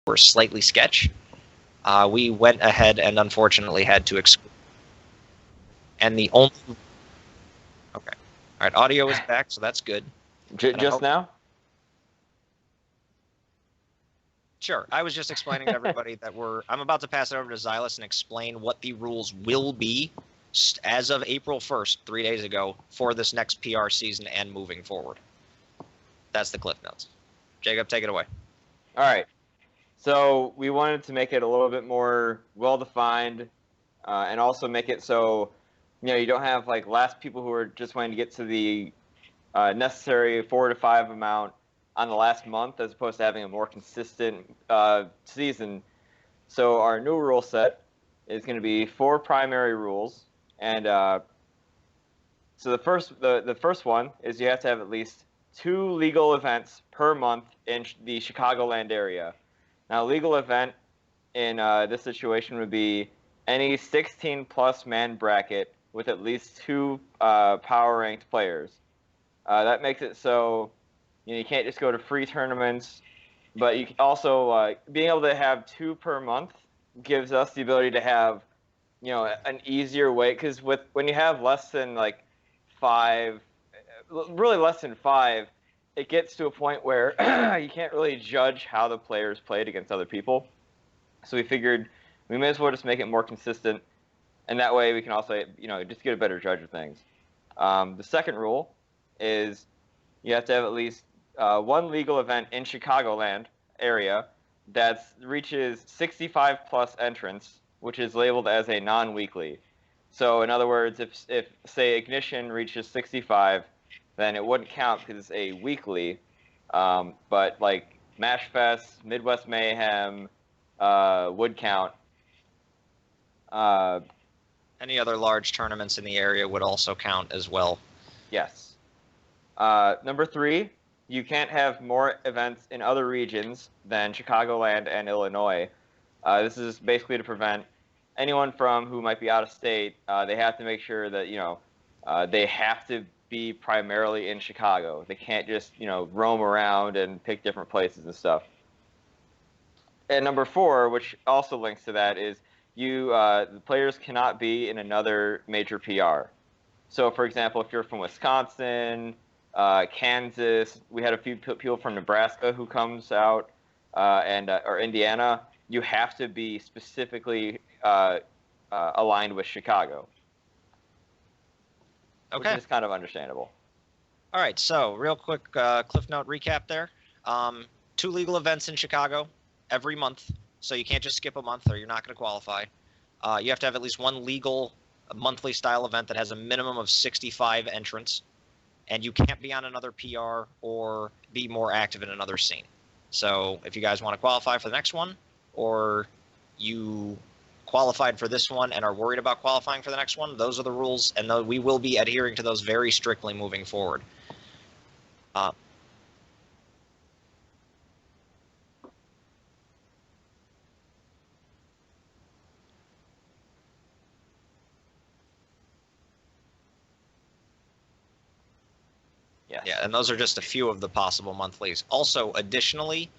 were slightly sketch. We went ahead and unfortunately had to exclude. And the only... Okay. All right, audio is back, so that's good. Just now? Sure. I was just explaining to everybody that I'm about to pass it over to Xylus and explain what the rules will be as of April 1st, 3 days ago, for this next PR season and moving forward. That's the cliff notes. Jacob, take it away. All right. So we wanted to make it a little bit more well-defined and also make it so, you don't have like last people who are just wanting to get to the necessary 4 to 5 amount on the last month, as opposed to having a more consistent season. So our new rule set is going to be 4 primary rules, and so the first one is you have to have at least 2 legal events per month in the Chicagoland area. Now, a legal event in this situation would be any 16-plus man bracket with at least 2 power-ranked players. That makes it so you can't just go to free tournaments, but you can also being able to have 2 per month gives us the ability to have an easier way, because when you have less than like 5, really less than 5, it gets to a point where you can't really judge how the players played against other people. So we figured we may as well just make it more consistent, and that way we can also just get a better judge of things. The second rule is you have to have at least 1 legal event in Chicagoland area that reaches 65 plus entrants, which is labeled as a non-weekly. So in other words, if say Ignition reaches 65, then it wouldn't count because it's a weekly. But like Mashfest, Midwest Mayhem would count. Any other large tournaments in the area would also count as well. Yes. Number 3, you can't have more events in other regions than Chicagoland and Illinois. This is basically to prevent anyone who might be out of state. They have to make sure that they have to be primarily in Chicago. They can't just roam around and pick different places and stuff. And number 4, which also links to that, is the players cannot be in another major PR. So, for example, if you're from Wisconsin, Kansas, we had a few people from Nebraska who comes out, or Indiana, you have to be specifically aligned with Chicago. Okay. Which is kind of understandable. All right, so real quick Cliff Note recap there. 2 legal events in Chicago every month, so you can't just skip a month or you're not going to qualify. You have to have at least 1 legal monthly style event that has a minimum of 65 entrants, and you can't be on another PR or be more active in another scene. So if you guys want to qualify for the next one, or you qualified for this one and are worried about qualifying for the next one, those are the rules, and we will be adhering to those very strictly moving forward. Yeah, and those are just a few of the possible monthlies. Also, additionally,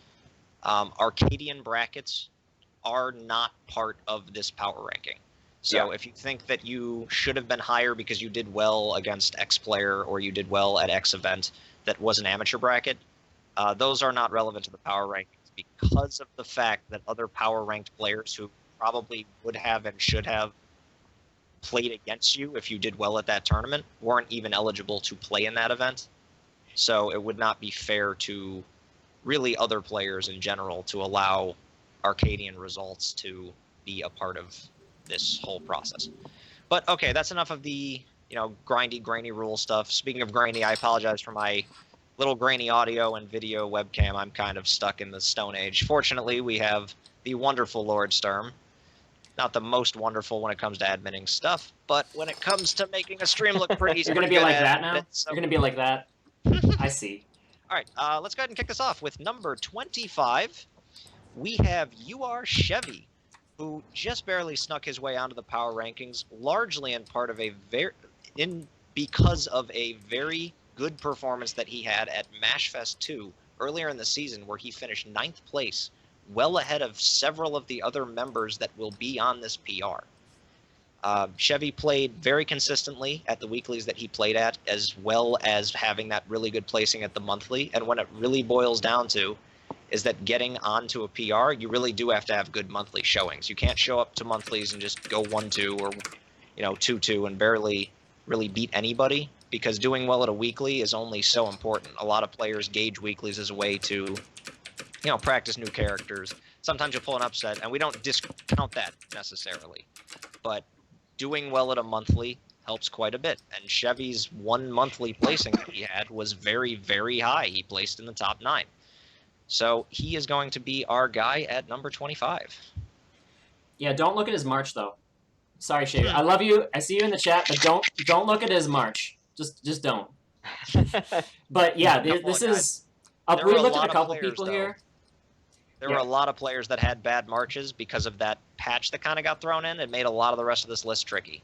Arcadian brackets are not part of this power ranking. So if you think that you should have been higher because you did well against X player or you did well at X event that was an amateur bracket, those are not relevant to the power rankings because of the fact that other power ranked players who probably would have and should have played against you if you did well at that tournament weren't even eligible to play in that event. So it would not be fair to really other players in general to allow Arcadian results to be a part of this whole process. But okay, that's enough of the grindy, grainy rule stuff. Speaking of grainy, I apologize for my little grainy audio and video webcam. I'm kind of stuck in the Stone Age. Fortunately, we have the wonderful Lord Sturm. Not the most wonderful when it comes to adminning stuff, but when it comes to making a stream look pretty, You're going to be like that now? You're going to be like that? I see. All right, let's go ahead and kick this off with number 25. We have Shevy, who just barely snuck his way onto the power rankings, largely because of a very good performance that he had at Mashfest 2 earlier in the season, where he finished 9th place well ahead of several of the other members that will be on this PR. Chevy played very consistently at the weeklies that he played at, as well as having that really good placing at the monthly. And when it really boils down to is that getting onto a PR, you really do have to have good monthly showings. You can't show up to monthlies and just go 1-2 or 2-2 and barely really beat anybody, because doing well at a weekly is only so important. A lot of players gauge weeklies as a way to practice new characters. Sometimes you'll pull an upset, and we don't discount that necessarily. But doing well at a monthly helps quite a bit. And Chevy's one monthly placing that he had was very, very high. He placed in the top 9. So he is going to be our guy at number 25. Yeah, don't look at his March, though. Sorry, Shevy. I love you. I see you in the chat, but don't look at his March. Just don't. But yeah, this is... we looked at a couple people here. There were a lot of players that had bad Marches because of that patch that kind of got thrown in. It made a lot of the rest of this list tricky.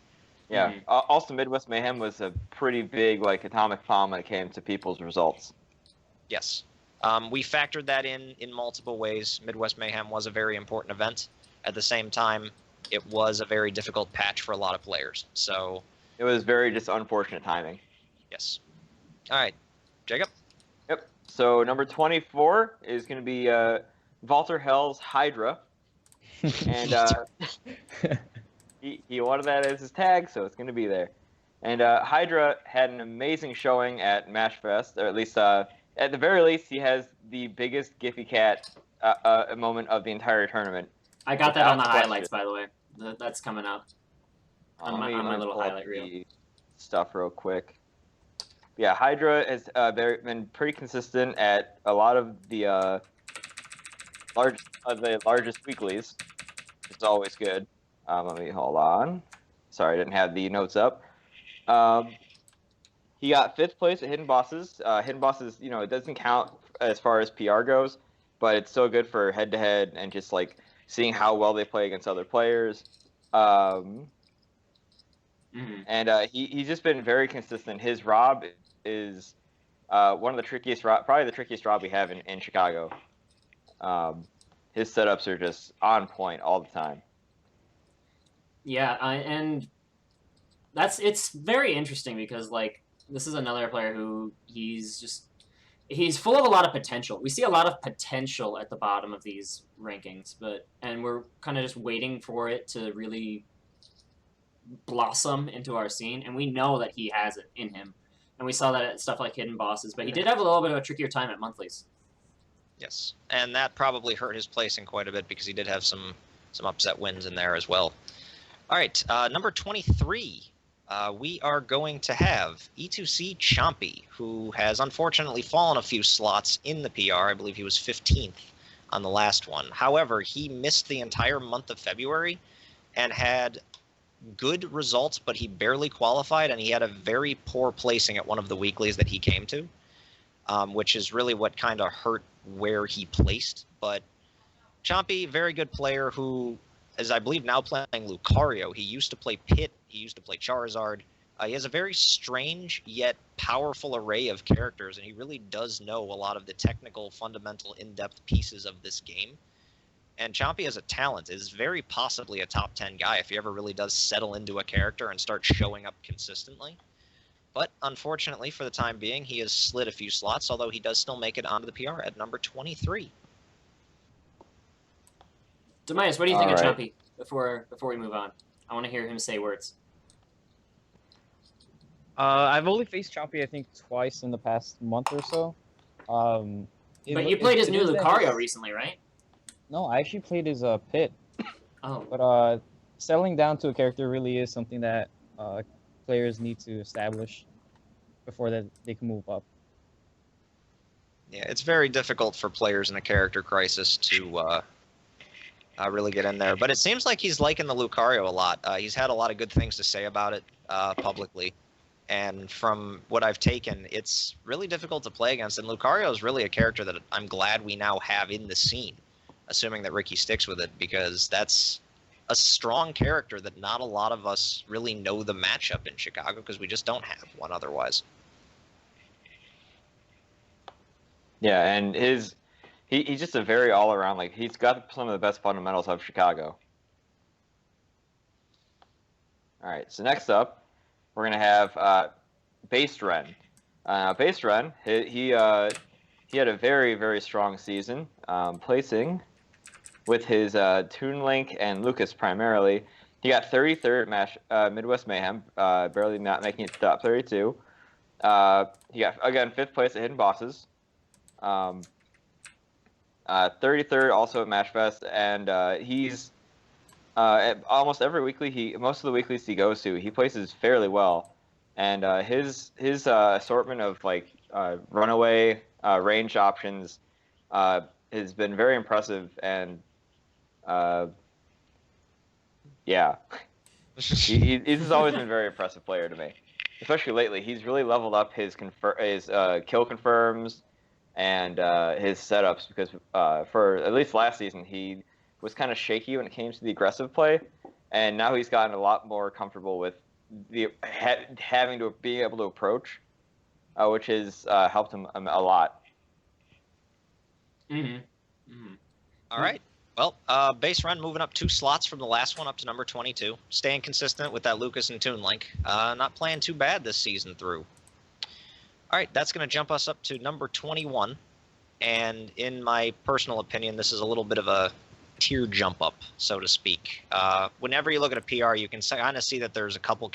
Yeah. Also, Midwest Mayhem was a pretty big atomic bomb when it came to people's results. Yes. We factored that in multiple ways. Midwest Mayhem was a very important event. At the same time, it was a very difficult patch for a lot of players. So it was very just unfortunate timing. Yes. All right. Jacob? Yep. So number 24 is going to be Walter Hell's Hydra. And he wanted that as his tag, so it's going to be there. And Hydra had an amazing showing at Mashfest, or at least... at the very least, he has the biggest Giphy Cat moment of the entire tournament. I got that on the highlights, by the way. That's coming up on my little highlight reel. Stuff real quick. Yeah, Hydra has been pretty consistent at a lot of the largest weeklies. It's always good. Let me hold on. Sorry, I didn't have the notes up. He got 5th place at Hidden Bosses. Hidden Bosses, it doesn't count as far as PR goes, but it's still good for head-to-head and just, seeing how well they play against other players. And he's just been very consistent. His Rob is one of the trickiest, probably the trickiest Rob we have in Chicago. His setups are just on point all the time. Yeah, and it's very interesting because, this is another player who he's full of a lot of potential. We see a lot of potential at the bottom of these rankings, and we're kind of just waiting for it to really blossom into our scene, and we know that he has it in him. And we saw that at stuff like Hidden Bosses, but he did have a little bit of a trickier time at monthlies. Yes, and that probably hurt his placing quite a bit because he did have some upset wins in there as well. All right, number 23. We are going to have E2C Chompy, who has unfortunately fallen a few slots in the PR. I believe he was 15th on the last one. However, he missed the entire month of February and had good results, but he barely qualified, and he had a very poor placing at one of the weeklies that he came to, which is really what kind of hurt where he placed. But Chompy, very good player who is, I believe, now playing Lucario. He used to play Pit. He used to play Charizard. He has a very strange yet powerful array of characters, and he really does know a lot of the technical, fundamental, in-depth pieces of this game. And Chompy as a talent is very possibly a top 10 guy if he ever really does settle into a character and start showing up consistently. But unfortunately, for the time being, he has slid a few slots, although he does still make it onto the PR at number 23. Demitus, what do you think of Chompy before we move on? I want to hear him say words. I've only faced Chompy, I think, twice in the past month or so. But you played his new Lucario recently, right? No, I actually played his Pit. Oh. But settling down to a character really is something that players need to establish before they can move up. Yeah, it's very difficult for players in a character crisis to really get in there. But it seems like he's liking the Lucario a lot. He's had a lot of good things to say about it publicly. And from what I've taken, it's really difficult to play against. And Lucario is really a character that I'm glad we now have in the scene, assuming that Ricky sticks with it, because that's a strong character that not a lot of us really know the matchup in Chicago because we just don't have one otherwise. Yeah, and his he's just a very all around, like, he's got some of the best fundamentals of Chicago. All right, so next up, we're gonna have Base Ren. Base Ren, he had a very, very strong season, placing with his Toon Link and Lucas primarily. He got 33rd at Midwest Mayhem, barely not making it to top 32. He got, again, 5th place at Hidden Bosses. 33rd also at MashFest, and he's at almost every weekly, most of the weeklies he goes to, he places fairly well. And his assortment of like runaway range options has been very impressive, and yeah, he's always been a very impressive player to me, especially lately. He's really leveled up his kill confirms and his setups, because for at least last season he was kind of shaky when it came to the aggressive play, and now he's gotten a lot more comfortable with the having to be able to approach, which has helped him a lot. All right. Well, Base Run moving up 2 slots from the last one up to number 22. Staying consistent with that Lucas and Toon Link. Not playing too bad this season through. All right, that's going to jump us up to number 21. And in my personal opinion, this is a little bit of a tier jump up, so to speak. Whenever you look at a PR, you can kind of see that there's a couple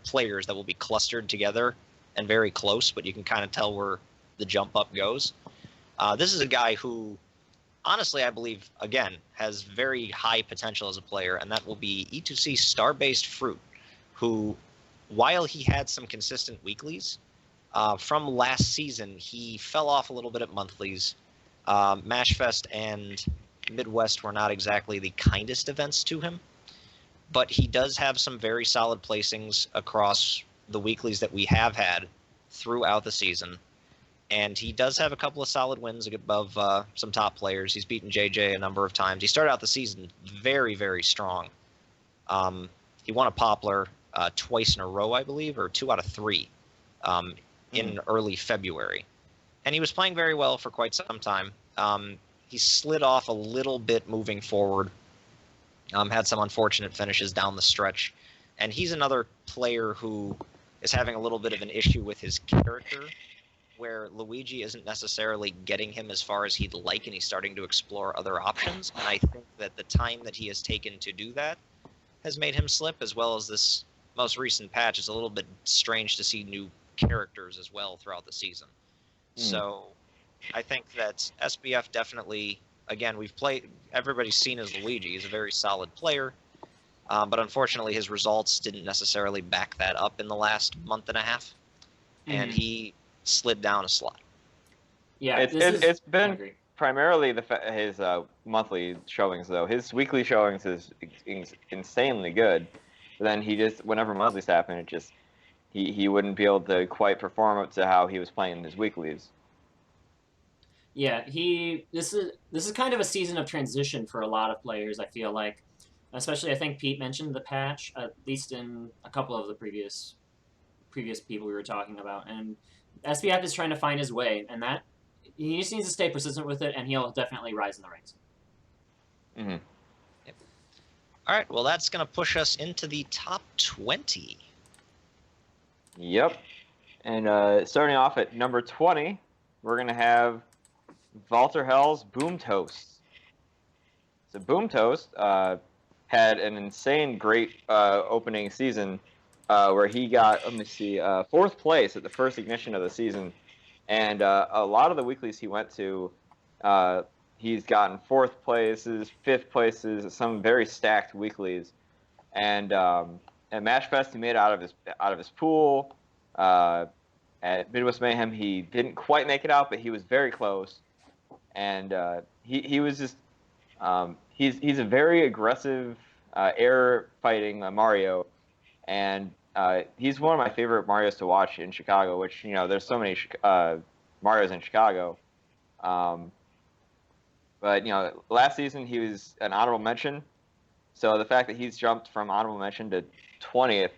players that will be clustered together and very close, but you can kind of tell where the jump up goes. This is a guy who, honestly, I believe, again, has very high potential as a player, and that will be E2C StarbasedFruit, who, while he had some consistent weeklies, from last season, he fell off a little bit at monthlies. MashFest and Midwest were not exactly the kindest events to him, but he does have some very solid placings across the weeklies that we have had throughout the season. And he does have a couple of solid wins above some top players. He's beaten JJ a number of times. He started out the season very, very strong. He won a Poplar twice in a row, I believe, or 2 out of 3 in early February. And he was playing very well for quite some time. He slid off a little bit moving forward, had some unfortunate finishes down the stretch. And he's another player who is having a little bit of an issue with his character, where Luigi isn't necessarily getting him as far as he'd like, and he's starting to explore other options. And I think that the time that he has taken to do that has made him slip, as well as this most recent patch is a little bit strange to see new characters as well throughout the season. So I think that SBF definitely, again, everybody's seen as Luigi. He's a very solid player, but unfortunately his results didn't necessarily back that up in the last month and a half, and he slid down a slot. Yeah, it's been primarily his monthly showings, though. His weekly showings is insanely good. But then he just, whenever monthlies happen, it just he wouldn't be able to quite perform up to how he was playing in his weeklies. Yeah, this is kind of a season of transition for a lot of players, I feel like. Especially, I think Pete mentioned the patch, at least in a couple of the previous people we were talking about. And SBF is trying to find his way, and that he just needs to stay persistent with it, and he'll definitely rise in the ranks. Yep. All right, well, that's going to push us into the top 20. Yep. And starting off at number 20, we're going to have Walter Hell's BoomToast. So BoomToast had an insane great opening season where he got, let me see, 4th place at the first ignition of the season. And a lot of the weeklies he went to, he's gotten 4th places, 5th places, some very stacked weeklies. And at MashFest, he made it out of his pool. At Midwest Mayhem, he didn't quite make it out, but he was very close. And he was just he's a very aggressive air fighting Mario, and he's one of my favorite Marios to watch in Chicago. Which, there's so many Marios in Chicago. But last season he was an honorable mention, so the fact that he's jumped from honorable mention to 20th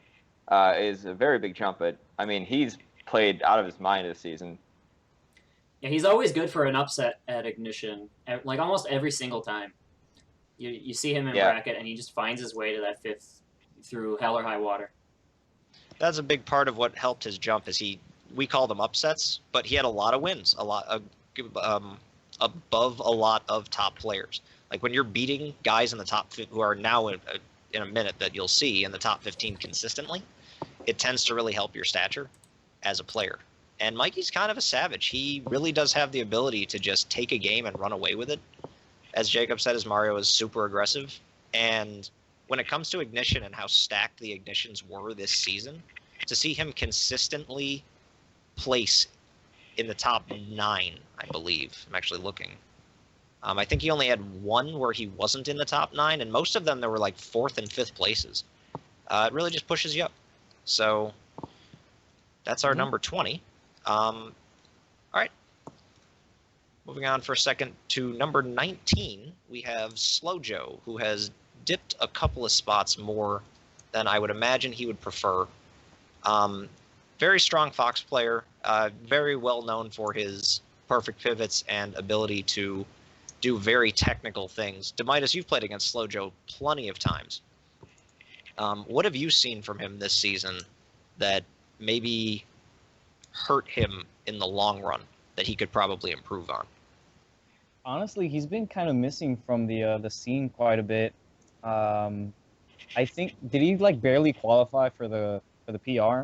is a very big jump. But I mean, he's played out of his mind this season. Yeah, he's always good for an upset at Ignition, like almost every single time. You see him in bracket, and he just finds his way to that 5th through hell or high water. That's a big part of what helped his jump. Is we call them upsets, but he had a lot of wins, above a lot of top players. Like when you're beating guys in the top who are now in a minute that you'll see in the top 15 consistently, it tends to really help your stature as a player. And Mikey's kind of a savage. He really does have the ability to just take a game and run away with it. As Jacob said, his Mario is super aggressive. And when it comes to Ignition and how stacked the Ignitions were this season, to see him consistently place in the top 9, I believe. I'm actually looking. I think he only had one where he wasn't in the top 9, and most of them there were like 4th and 5th places. It really just pushes you up. So that's our number 20. All right. Moving on for a second to number 19, we have SlowJoe, who has dipped a couple of spots more than I would imagine he would prefer. Very strong Fox player, very well known for his perfect pivots and ability to do very technical things. Demitus, you've played against SlowJoe plenty of times. What have you seen from him this season that maybe hurt him in the long run that he could probably improve on? Honestly, he's been kind of missing from the scene quite a bit. I think, did he like barely qualify for the PR?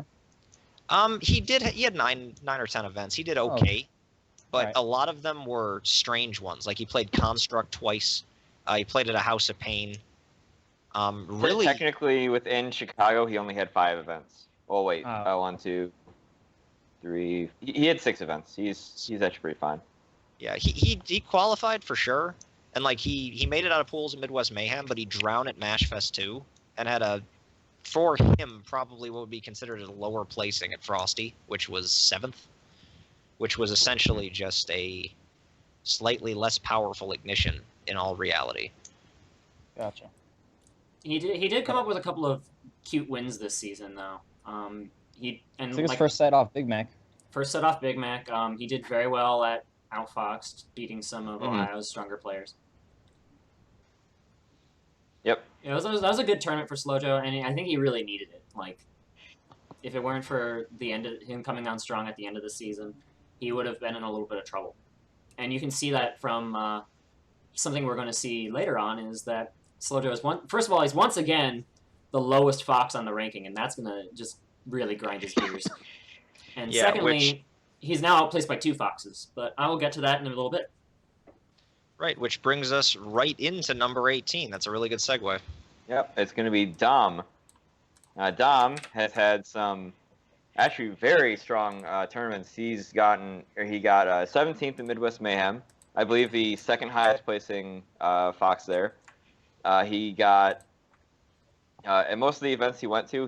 He did. He had 9 or 10 events. He did okay, but a lot of them were strange ones. Like he played Construct twice. He played at a House of Pain. Really, technically within Chicago, he only had 5 events. Oh wait, 1, 2, 3. He had 6 events. He's actually pretty fine. Yeah, he qualified for sure, and like he made it out of pools at Midwest Mayhem, but he drowned at MashFest 2 and had for him probably what would be considered a lower placing at Frosty, which was 7th, which was essentially just a slightly less powerful Ignition in all reality. Gotcha. He did come up with a couple of cute wins this season though. I think his first set off Big Mac. First set off Big Mac. He did very well at Outfoxed, beating some of Ohio's stronger players. Yep. Yeah, that was a good tournament for SlowJoe, and I think he really needed it. Like, if it weren't for the end of him coming on strong at the end of the season, he would have been in a little bit of trouble. And you can see that from something we're going to see later on is that SlowJoe is first of all, he's once again the lowest Fox on the ranking, and that's going to just really grind his gears. And secondly, he's now outplaced by 2 Foxes, but I will get to that in a little bit. Right, which brings us right into number 18. That's a really good segue. Yep, it's going to be Dom. Dom has had some actually very strong tournaments. He got 17th in Midwest Mayhem. I believe the 2nd highest placing Fox there. He got, at most of the events he went to,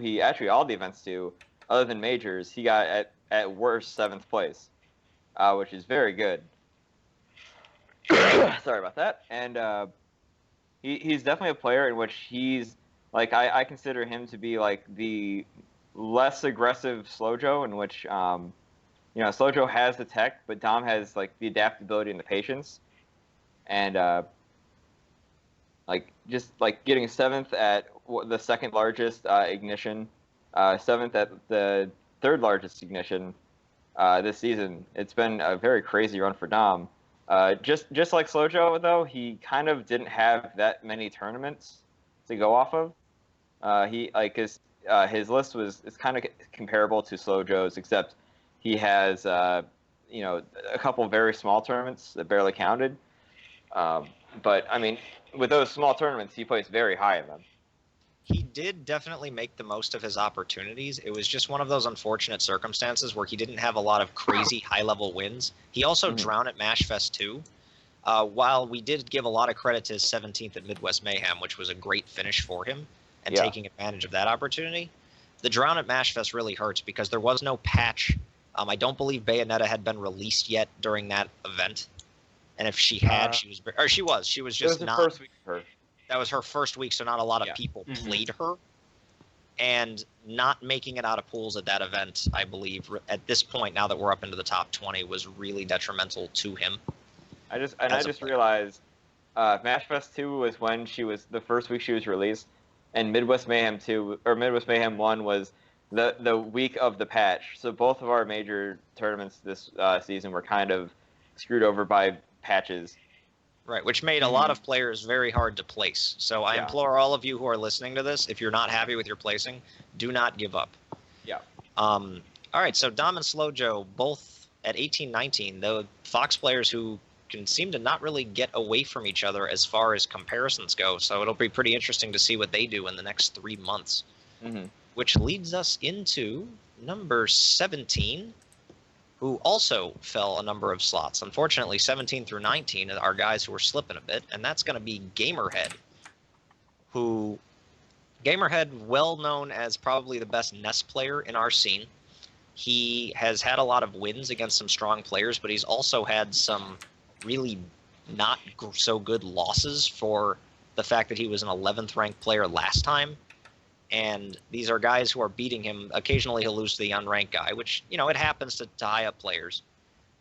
all the events too, other than majors, he got at worst 7th place, which is very good. Sorry about that. And he's definitely a player in which he's like I consider him to be like the less aggressive SlowJoe, in which SlowJoe has the tech, but Dom has like the adaptability and the patience, and just getting 7th at the 2nd largest Ignition, 7th at the 3rd largest Ignition this season. It's been a very crazy run for Dom. Just like SlowJoe, though, he kind of didn't have that many tournaments to go off of. His list is kind of comparable to SlowJoe's, except he has a couple very small tournaments that barely counted. But I mean, with those small tournaments, he placed very high in them. He did definitely make the most of his opportunities. It was just one of those unfortunate circumstances where he didn't have a lot of crazy high-level wins. He also drowned at MashFest 2. While we did give a lot of credit to his 17th at Midwest Mayhem, which was a great finish for him, and taking advantage of that opportunity, the drown at MashFest really hurts because there was no patch. I don't believe Bayonetta had been released yet during that event. And if she had, she was just not. First week for her. That was her first week, so not a lot of people played her. And not making it out of pools at that event, I believe, at this point, now that we're up into the top 20, was really detrimental to him. I just realized Mashfest 2 was when she was the first week she was released, and Midwest Mayhem 2 or Midwest Mayhem 1 was the week of the patch. So both of our major tournaments this season were kind of screwed over by patches. Right, which made a lot of players very hard to place. So I implore all of you who are listening to this, if you're not happy with your placing, do not give up. Yeah. All right, so Dom and SlowJoe, both at 18-19, the Fox players who can seem to not really get away from each other as far as comparisons go. So it'll be pretty interesting to see what they do in the next 3 months. Which leads us into number 17, who also fell a number of slots. Unfortunately, 17 through 19 are guys who are slipping a bit, and that's going to be Gamerhead, who... Gamerhead, well known as probably the best Nest player in our scene. He has had a lot of wins against some strong players, but he's also had some really not so good losses for the fact that he was an 11th ranked player last time. And these are guys who are beating him. Occasionally he'll lose to the unranked guy, which, you know, it happens to high up players.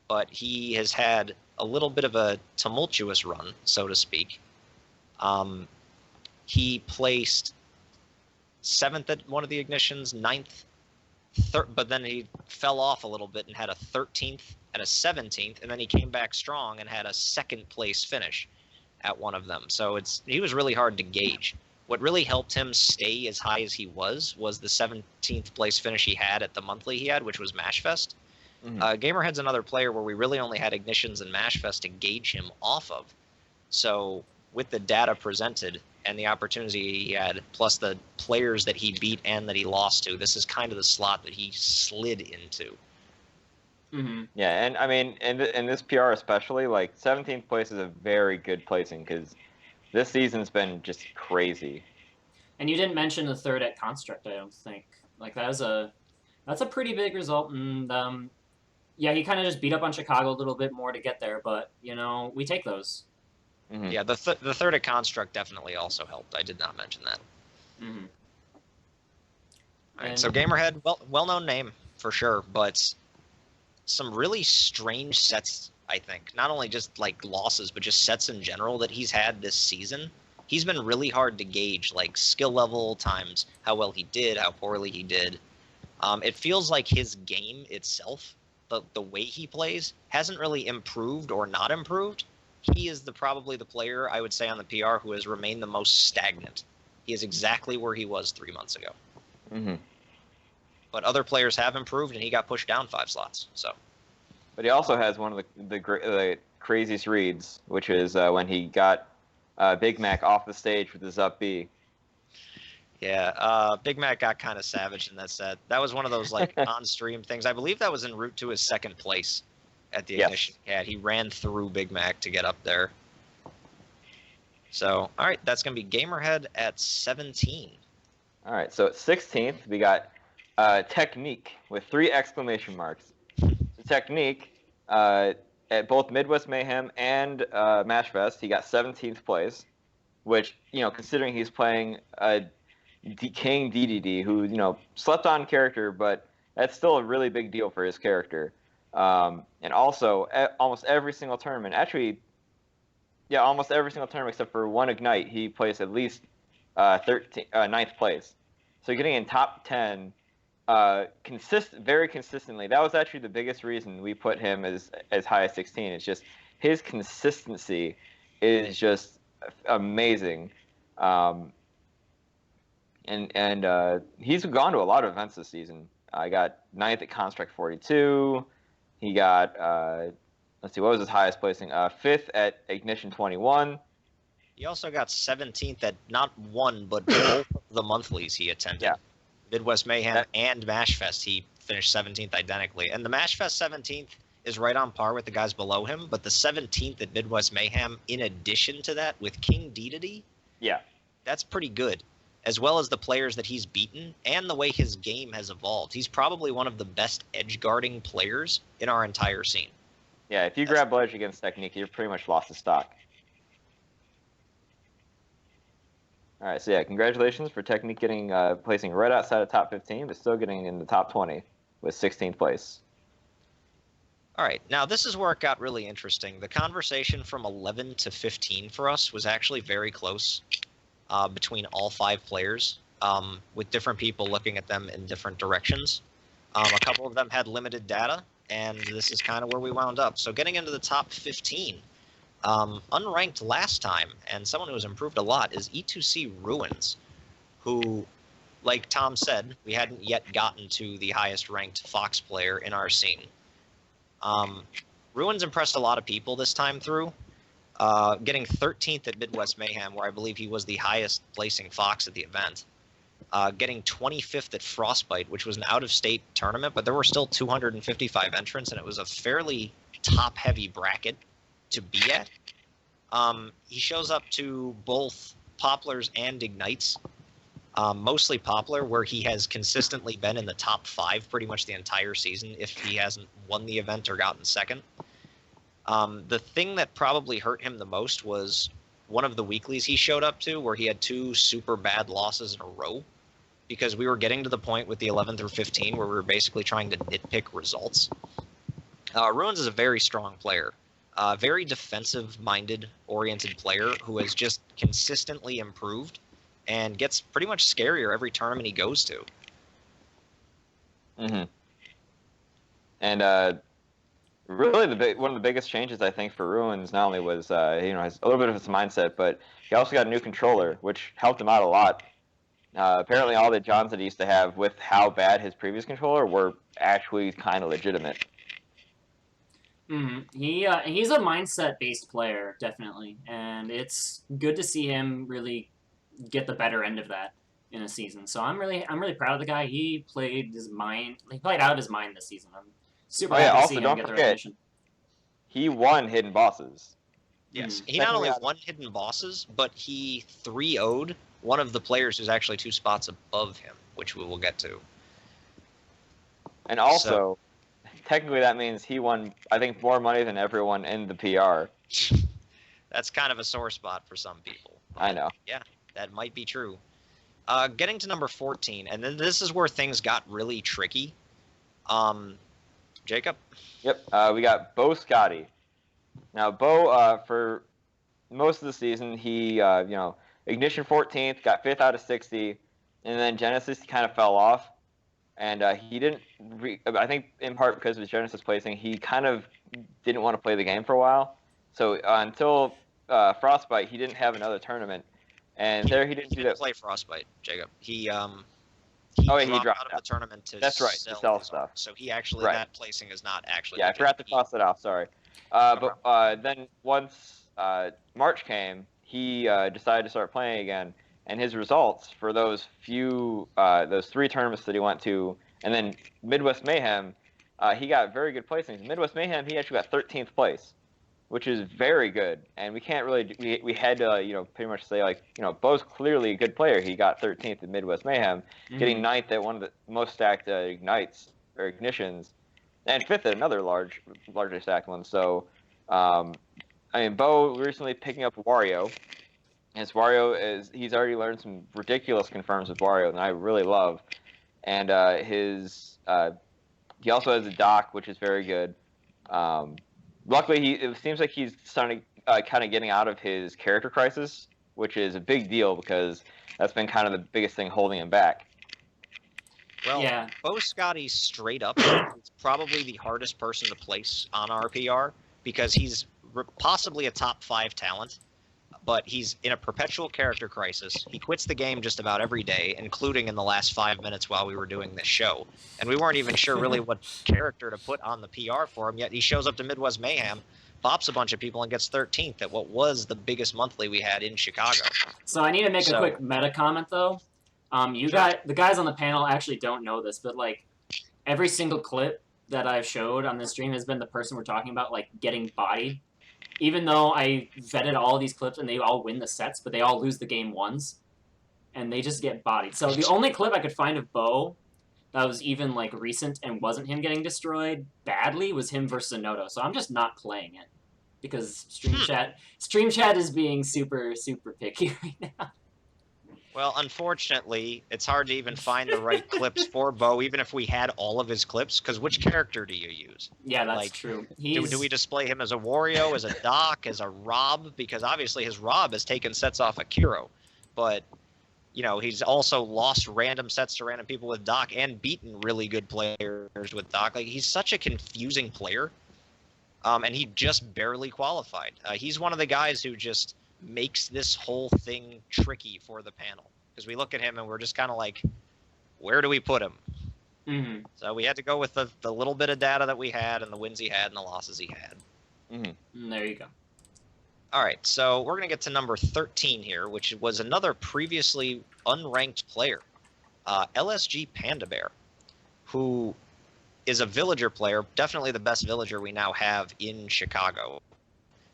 But he has had a little bit of a tumultuous run, so to speak. He placed 7th at one of the ignitions, 9th, but then he fell off a little bit and had a 13th and a 17th, and then he came back strong and had a 2nd place finish at one of them. So he was really hard to gauge. What really helped him stay as high as he was the 17th place finish he had at the monthly he had, which was Mashfest. Gamerhead's another player where we really only had ignitions and Mashfest to gauge him off of. So with the data presented and the opportunity he had, plus the players that he beat and that he lost to, this is kind of the slot that he slid into. Yeah, and I mean, in this PR especially, like 17th place is a very good placing because this season's been just crazy. And you didn't mention the 3rd at Construct, I don't think. Like that's a pretty big result, and yeah, he kind of just beat up on Chicago a little bit more to get there, but you know, we take those. Yeah, the 3rd at Construct definitely also helped. I did not mention that. All right, so Gamerhead, well-known name for sure, but some really strange sets, I think. Not only just like losses, but just sets in general that he's had this season. He's been really hard to gauge, like skill level times how well he did, how poorly he did. It feels like his game itself, the way he plays, hasn't really improved or not improved. He is probably the player, I would say, on the PR who has remained the most stagnant. He is exactly where he was 3 months ago. But other players have improved, and he got pushed down 5 slots. So, but he also has one of the craziest reads, which is when he got Big Mac off the stage with his up B. Yeah, Big Mac got kind of savage in that set. That was one of those like on-stream things. I believe that was en route to his 2nd place at the ignition. Yeah, he ran through Big Mac to get up there. So, all right, that's going to be Gamerhead at 17. All right, so at 16th, we got Technique with 3 exclamation marks. The Technique, at both Midwest Mayhem and Mashfest, he got 17th place, which, you know, considering he's playing King DDD, who, you know, slept on character, but that's still a really big deal for his character. And also, almost every single tournament, almost every single tournament except for one Ignite, he placed at least 9th place. So getting in top 10 very consistently. That was actually the biggest reason we put him as high as 16. It's just his consistency is just amazing. And he's gone to a lot of events this season. I got 9th at Construct 42. He got, let's see, what was his highest placing? 5th at Ignition 21. He also got 17th at not one, but both of the monthlies he attended. Yeah. Midwest Mayhem and Mashfest, he finished 17th identically. And the Mashfest 17th is right on par with the guys below him, but the 17th at Midwest Mayhem, in addition to that, with King DDD, that's pretty good. As well as the players that he's beaten and the way his game has evolved. He's probably one of the best edge-guarding players in our entire scene. Yeah, if you grab ledge against Technique, you've pretty much lost the stock. All right, so yeah, congratulations for Technique getting placing right outside of top 15, but still getting in the top 20 with 16th place. All right, now this is where it got really interesting. The conversation from 11 to 15 for us was actually very close between all 5 players, with different people looking at them in different directions. A couple of them had limited data, and this is kind of where we wound up. So getting into the top 15, unranked last time, and someone who has improved a lot, is E2C Ruins, who, like Tom said, we hadn't yet gotten to the highest ranked Fox player in our scene. Ruins impressed a lot of people this time through, getting 13th at Midwest Mayhem, where I believe he was the highest placing Fox at the event. Getting 25th at Frostbite, which was an out-of-state tournament, but there were still 255 entrants, and it was a fairly top-heavy bracket to be at. He shows up to both Poplars and Ignites, mostly Poplar, where he has consistently been in the top 5 pretty much the entire season if he hasn't won the event or gotten second. The thing that probably hurt him the most was one of the weeklies he showed up to where he had 2 super bad losses in a row, because we were getting to the point with the 11 through 15 where we were basically trying to nitpick results. Ruins is a very strong player, very defensive-minded, oriented player who has just consistently improved and gets pretty much scarier every tournament he goes to. Mm-hmm. And really, one of the biggest changes I think for Ruins not only was his, a little bit of his mindset, but he also got a new controller, which helped him out a lot. Apparently, all the Johns that he used to have with how bad his previous controller were actually kind of legitimate. Mm-hmm. He's a mindset-based player, definitely, and it's good to see him really get the better end of that in a season. So I'm really proud of the guy. He played out of his mind this season. I'm super happy to see him get the recognition. He won Hidden Bosses. Yes, he not only won Hidden Bosses, but he 3-0'd one of the players who's actually 2 spots above him, which we will get to. And also, technically that means he won, I think, more money than everyone in the PR. That's kind of a sore spot for some people. I know. Yeah, that might be true. Getting to number 14, and then this is where things got really tricky. Jacob? Yep, we got BoScotty. Now, Bo, for most of the season, he, Ignition 14th, got 5th out of 60, and then Genesis kind of fell off. And he didn't, I think in part because of his Genesis placing, he kind of didn't want to play the game for a while. So until Frostbite, he didn't have another tournament. And there he didn't play Frostbite, Jacob. He dropped out of the tournament to sell stuff. So he actually, that placing is not actually. Yeah, I forgot to cross it off, sorry. But then once March came, he decided to start playing again. And his results for those 3 tournaments that he went to, and then Midwest Mayhem, he got very good placings. Midwest Mayhem, he actually got 13th place, which is very good. And we can't really, we had to, pretty much say, Bo's clearly a good player. He got 13th at Midwest Mayhem, getting 9th at one of the most stacked Ignites, or Ignitions, and 5th at another largely stacked one. So, Bo recently picking up Wario. His Wario he's already learned some ridiculous confirms with Wario that I really love. And he also has a dock, which is very good. Luckily, it seems like he's starting kind of getting out of his character crisis, which is a big deal because that's been kind of the biggest thing holding him back. Well, yeah. BoScotty straight up is probably the hardest person to place on RPR because he's possibly a top 5 talent. But he's in a perpetual character crisis. He quits the game just about every day, including in the last 5 minutes while we were doing this show. And we weren't even sure really what character to put on the PR for him, yet he shows up to Midwest Mayhem, pops a bunch of people, and gets 13th at what was the biggest monthly we had in Chicago. So I need to make a quick meta comment, though. The guys on the panel actually don't know this, but, every single clip that I've showed on this stream has been the person we're talking about, getting bodied. Even though I vetted all of these clips and they all win the sets, but they all lose the game once. And they just get bodied. So the only clip I could find of Bo that was even, recent and wasn't him getting destroyed badly was him versus Naoto. So I'm just not playing it. Because Stream Chat is being super, super picky right now. Well, unfortunately, it's hard to even find the right clips for Bo, even if we had all of his clips, because which character do you use? Yeah, that's Like, true. Do we display him as a Wario, as a Doc, as a Rob? Because obviously his Rob has taken sets off of Kuro, but he's also lost random sets to random people with Doc and beaten really good players with Doc. Like, he's such a confusing player, and he just barely qualified. He's one of the guys who just makes this whole thing tricky for the panel, because we look at him and we're just kind of like, where do we put him? Mm-hmm. So we had to go with the little bit of data that we had and the wins he had and the losses he had. Mm-hmm. There you go. All right, so we're going to get to number 13 here, which was another previously unranked player, LSG Panda Bair, who is a villager player, definitely the best villager we now have in Chicago.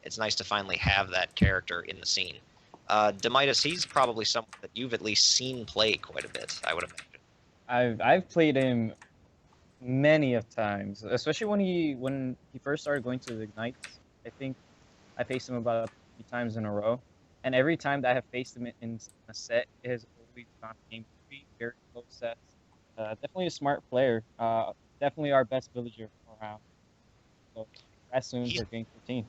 It's nice to finally have that character in the scene. Demitus, he's probably someone that you've at least seen play quite a bit, I would imagine. I've played him many of times, especially when he first started going to the Ignites. I think I faced him about 3 times in a row, and every time that I have faced him in a set, it has always gone game 3, very close sets. Definitely a smart player. Definitely our best villager around. So as soon as game 13.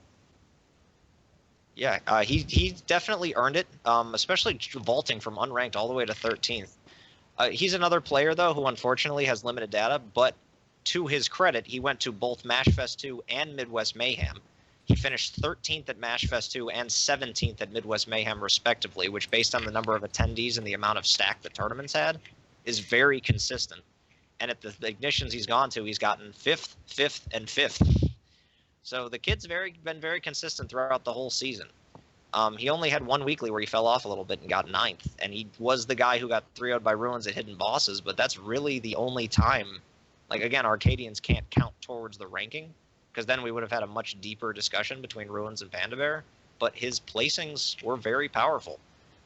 Yeah, he definitely earned it, especially vaulting from unranked all the way to 13th. He's another player, though, who unfortunately has limited data, but to his credit, he went to both MashFest 2 and Midwest Mayhem. He finished 13th at MashFest 2 and 17th at Midwest Mayhem, respectively, which, based on the number of attendees and the amount of stack the tournaments had, is very consistent. And at the ignitions he's gone to, he's gotten 5th, 5th, and 5th. So the kid's been very consistent throughout the whole season. He only had one weekly where he fell off a little bit and got 9th, and he was the guy who got 3-0'd by Ruins at Hidden Bosses, but that's really the only time. Like, again, Arcadians can't count towards the ranking, because then we would have had a much deeper discussion between Ruins and Panda Bair, but his placings were very powerful.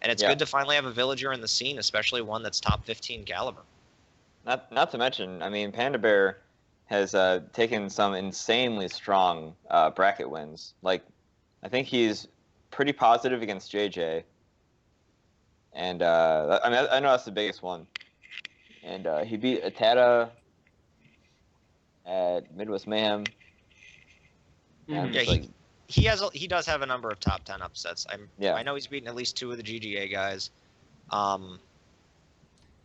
And it's good to finally have a villager in the scene, especially one that's top 15 caliber. Not to mention, I mean, Panda Bair has taken some insanely strong bracket wins. Like, I think he's pretty positive against JJ. And, I mean, I know that's the biggest one. And he beat Atada at Midwest Mayhem. Yeah, he does have a number of top 10 upsets. I know he's beaten at least 2 of the GGA guys.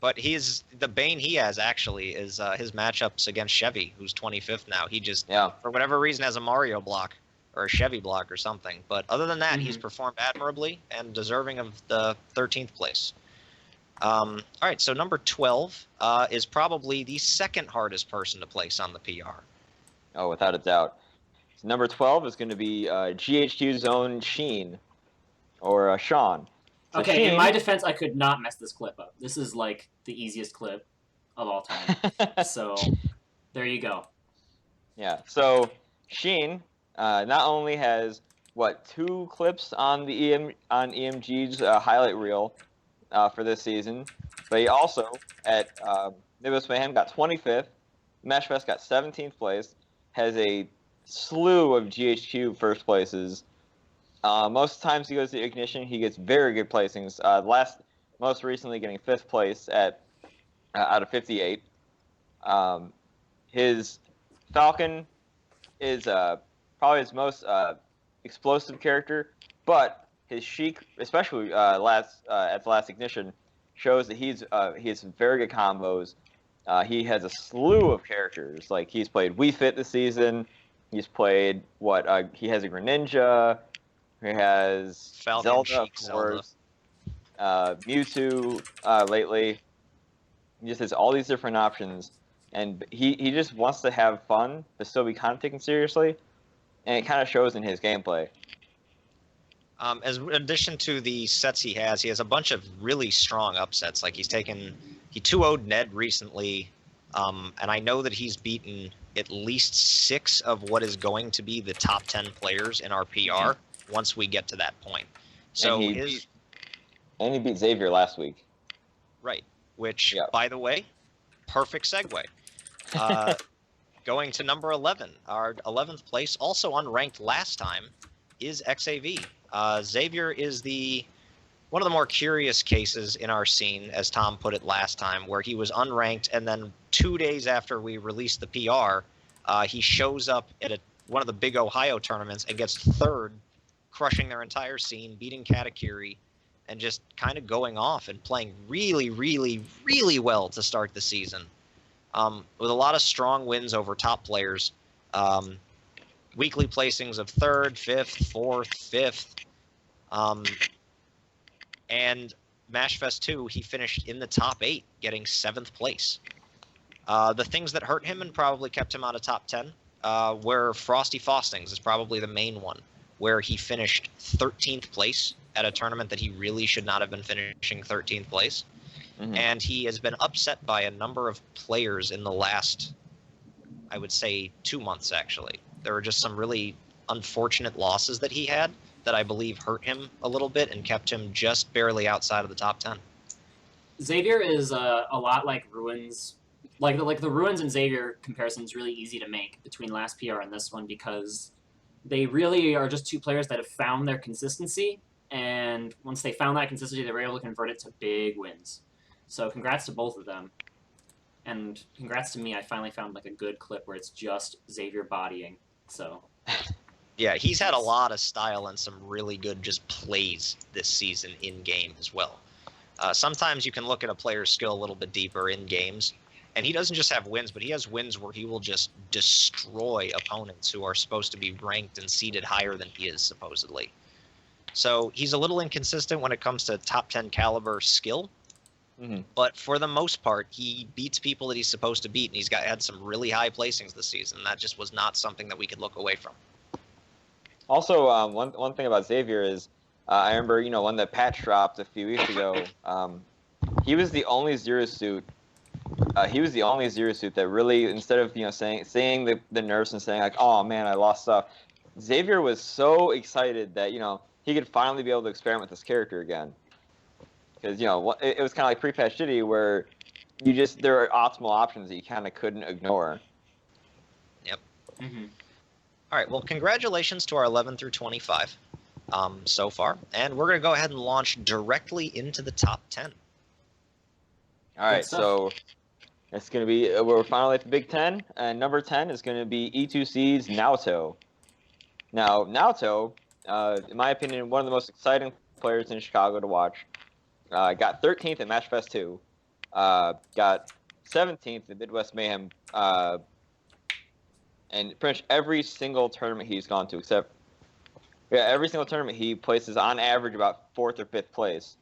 But the bane he has, actually, is his matchups against Chevy, who's 25th now. He just, for whatever reason, has a Mario block or a Chevy block or something. But other than that, he's performed admirably and deserving of the 13th place. All right, so number 12 is probably the second hardest person to place on the PR. Oh, without a doubt. So number 12 is going to be GHQ's own Sheen, or Sean. So Okay, Sheen, in my defense, I could not mess this clip up. This is like the easiest clip of all time. So there you go. Yeah, so Sheen not only has, 2 clips on the EMG's highlight reel for this season, but he also, at Midwest Mayhem, got 25th, MashFest got 17th place, has a slew of GHQ first places. Most times he goes to Ignition, he gets very good placings. Most recently getting 5th place out of 58. His Falcon is probably his most explosive character, but his Sheik, especially at the last Ignition, shows that he has very good combos. He has a slew of characters. Like, he's played Wii Fit this season. He's played he has a Greninja. He has Falcon, Zelda, of course. Mewtwo lately. He just has all these different options, and he just wants to have fun, but still be kind of taken seriously, and it kind of shows in his gameplay. As in addition to the sets he has a bunch of really strong upsets. Like, he 2-0'd Ned recently, and I know that he's beaten at least 6 of what is going to be the top 10 players in our PR once we get to that point. So and he beat Xavier last week. Right, which, by the way, perfect segue. Going to number 11, our 11th place, also unranked last time, is XAV. Xavier is the one of the more curious cases in our scene, as Tom put it last time, where he was unranked, and then 2 days after we released the PR, he shows up at one of the big Ohio tournaments and gets third, crushing their entire scene, beating Katakiri, and just kind of going off and playing really, really, really well to start the season. With a lot of strong wins over top players. Weekly placings of 3rd, 5th, 4th, 5th. And MashFest 2, he finished in the top 8, getting 7th place. The things that hurt him and probably kept him out of top 10 were Frosty Faustings is probably the main one, where he finished 13th place at a tournament that he really should not have been finishing 13th place. Mm-hmm. And he has been upset by a number of players in the last, I would say, 2 months, actually. There were just some really unfortunate losses that he had that I believe hurt him a little bit and kept him just barely outside of the top 10. Xavier is a lot like Ruins. Like the Ruins and Xavier comparison is really easy to make between last PR and this one because they really are just 2 players that have found their consistency, and once they found that consistency, they were able to convert it to big wins. So congrats to both of them. And congrats to me, I finally found like a good clip where it's just Xavier bodying. So yeah, he's had a lot of style and some really good just plays this season in game as well. Sometimes you can look at a player's skill a little bit deeper in games, and he doesn't just have wins, but he has wins where he will just destroy opponents who are supposed to be ranked and seeded higher than he is supposedly. So he's a little inconsistent when it comes to top 10 caliber skill. Mm-hmm. But for the most part, he beats people that he's supposed to beat, and he's had some really high placings this season. That just was not something that we could look away from. Also, one thing about Xavier is, I remember, when the patch dropped a few weeks ago, he was the only Zero Suit. He was the only Zero Suit that really, instead of saying the nerfs and saying like, oh man, I lost stuff, Xavier was so excited that he could finally be able to experiment with this character again. Because, it was kind of like pre-patch Shitty where there are optimal options that you kind of couldn't ignore. Yep. Mm-hmm. All right, well, congratulations to our 11 through 25 so far. And we're going to go ahead and launch directly into the top 10. All right, so it's going to be, we're finally at the Big 10. And number 10 is going to be E2C's Naoto. Now, Naoto, in my opinion, one of the most exciting players in Chicago to watch. Got 13th at MashFest 2. Got 17th at Midwest Mayhem. And pretty much every single tournament he's gone to, except every single tournament he places on average about 4th or 5th place,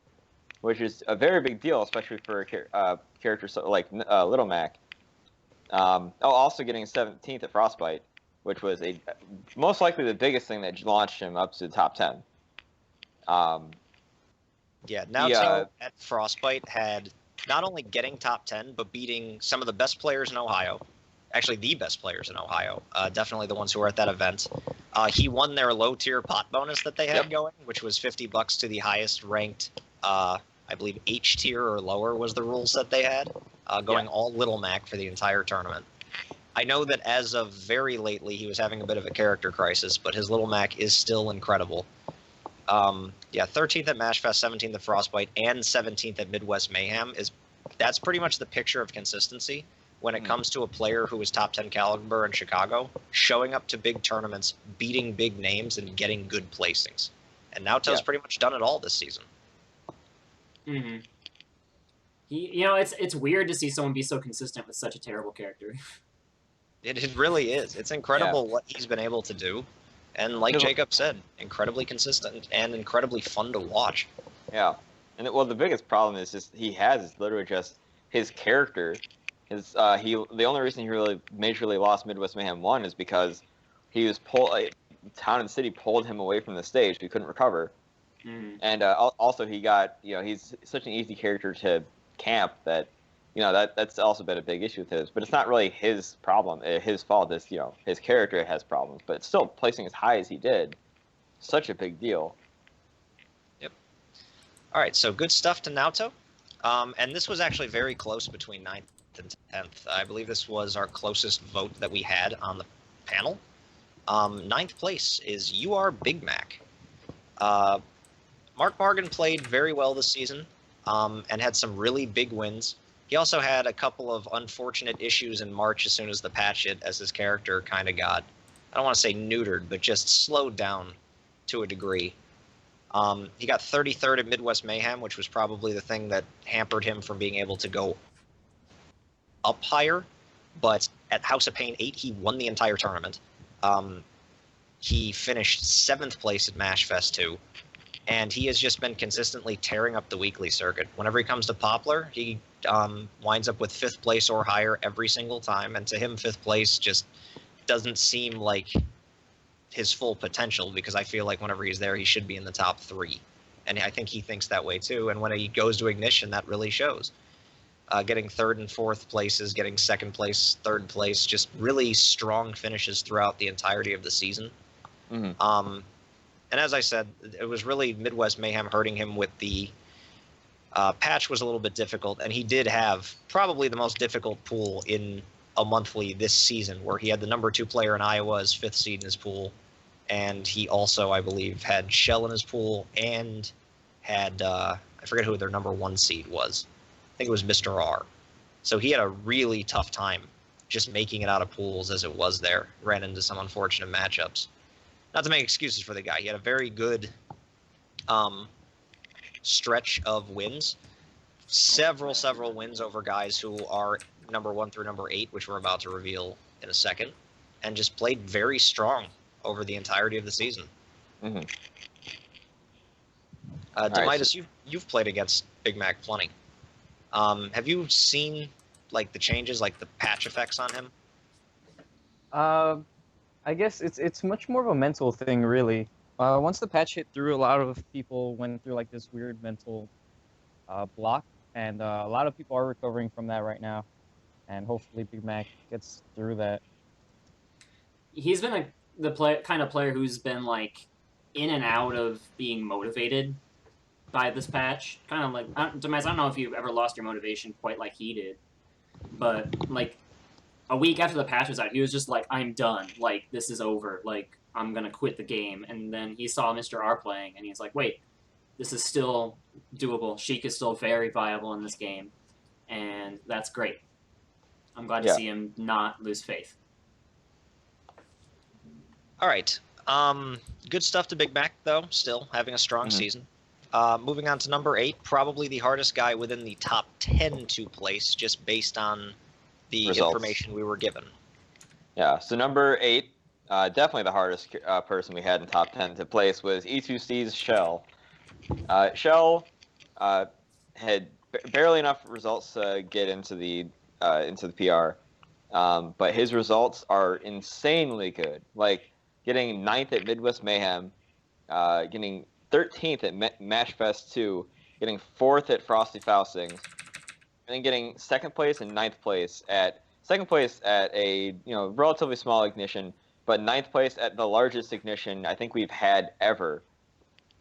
which is a very big deal, especially for a character like Little Mac. Also getting 17th at Frostbite, which was most likely the biggest thing that launched him up to the top 10. Yeah, Naoto at Frostbite had not only getting top 10, but beating some of the best players in Ohio. Actually, the best players in Ohio. Definitely the ones who were at that event. He won their low-tier pot bonus that they had going, which was $50 to the highest ranked, I believe H tier or lower was the rules that they had, going all Little Mac for the entire tournament. I know that as of very lately, he was having a bit of a character crisis, but his Little Mac is still incredible. 13th at MashFest, 17th at Frostbite, and 17th at Midwest Mayhem that's pretty much the picture of consistency when it comes to a player who is top 10 caliber in Chicago, showing up to big tournaments, beating big names, and getting good placings. And Naoto's pretty much done it all this season. Mm-hmm. It's weird to see someone be so consistent with such a terrible character. It really is. It's incredible what he's been able to do. And like Jacob said, incredibly consistent and incredibly fun to watch. Yeah. And the biggest problem is just literally just his character. The only reason he really majorly lost Midwest Mayhem 1 is because he was Town and City pulled him away from the stage. He couldn't recover. Mm-hmm. And also he got, he's such an easy character to camp that, that's also been a big issue with his. But it's not really his problem, his fault. It's, his character has problems. But still placing as high as he did, such a big deal. Yep. All right, so good stuff to Naoto. And this was actually very close between 9th and 10th. I believe this was our closest vote that we had on the panel. 9th place is You Are Big Mac. Mark Morgan played very well this season, and had some really big wins. He also had a couple of unfortunate issues in March as soon as the patch hit, as his character kind of got, I don't want to say neutered, but just slowed down to a degree. He got 33rd at Midwest Mayhem, which was probably the thing that hampered him from being able to go up higher. But at House of Pain 8, he won the entire tournament. He finished 7th place at MashFest 2. And he has just been consistently tearing up the weekly circuit. Whenever he comes to Poplar, he winds up with 5th place or higher every single time. And to him, 5th place just doesn't seem like his full potential, because I feel like whenever he's there, he should be in the top 3. And I think he thinks that way too. And when he goes to Ignition, that really shows. Getting 3rd and 4th places, getting 2nd place, 3rd place, just really strong finishes throughout the entirety of the season. Mm-hmm. And as I said, it was really Midwest Mayhem hurting him with the patch was a little bit difficult, and he did have probably the most difficult pool in a monthly this season, where he had the number 2 player in Iowa as 5th seed in his pool, and he also, I believe, had Shel in his pool, and had, I forget who their number 1 seed was. I think it was Mr. R. So he had a really tough time just making it out of pools as it was there. Ran into some unfortunate matchups. Not to make excuses for the guy. He had a very good stretch of wins. Several wins over guys who are number 1 through number 8, which we're about to reveal in a second. And just played very strong over the entirety of the season. Mm-hmm. Demitus, you've played against Big Mac plenty. Have you seen like the changes, like the patch effects on him? I guess it's much more of a mental thing, really. Once the patch hit through, a lot of people went through like this weird mental block, and a lot of people are recovering from that right now. And hopefully Big Mac gets through that. He's been the kind of player who's been like in and out of being motivated by this patch. Kind of like, Demitus, I don't know if you've ever lost your motivation quite like he did, but like a week after the patch was out, he was just like, I'm done. Like, this is over. Like, I'm going to quit the game. And then he saw Mr. R playing, and he's like, wait, this is still doable. Sheik is still very viable in this game, and that's great. I'm glad to see him not lose faith. All right. Good stuff to Big Mac, though, still having a strong season. Moving on to number 8, probably the hardest guy within the top 10 to place, just based on the information we were given. Yeah, so number 8, definitely the hardest person we had in top 10 to place was E2C's Shel. Shel had barely enough results to get into the PR, but his results are insanely good. Like getting 9th at Midwest Mayhem, getting 13th at MashFest 2, getting 4th at Frosty Faustings, and then getting 2nd place and 9th place at 2nd place at a relatively small Ignition, but 9th place at the largest Ignition I think we've had ever.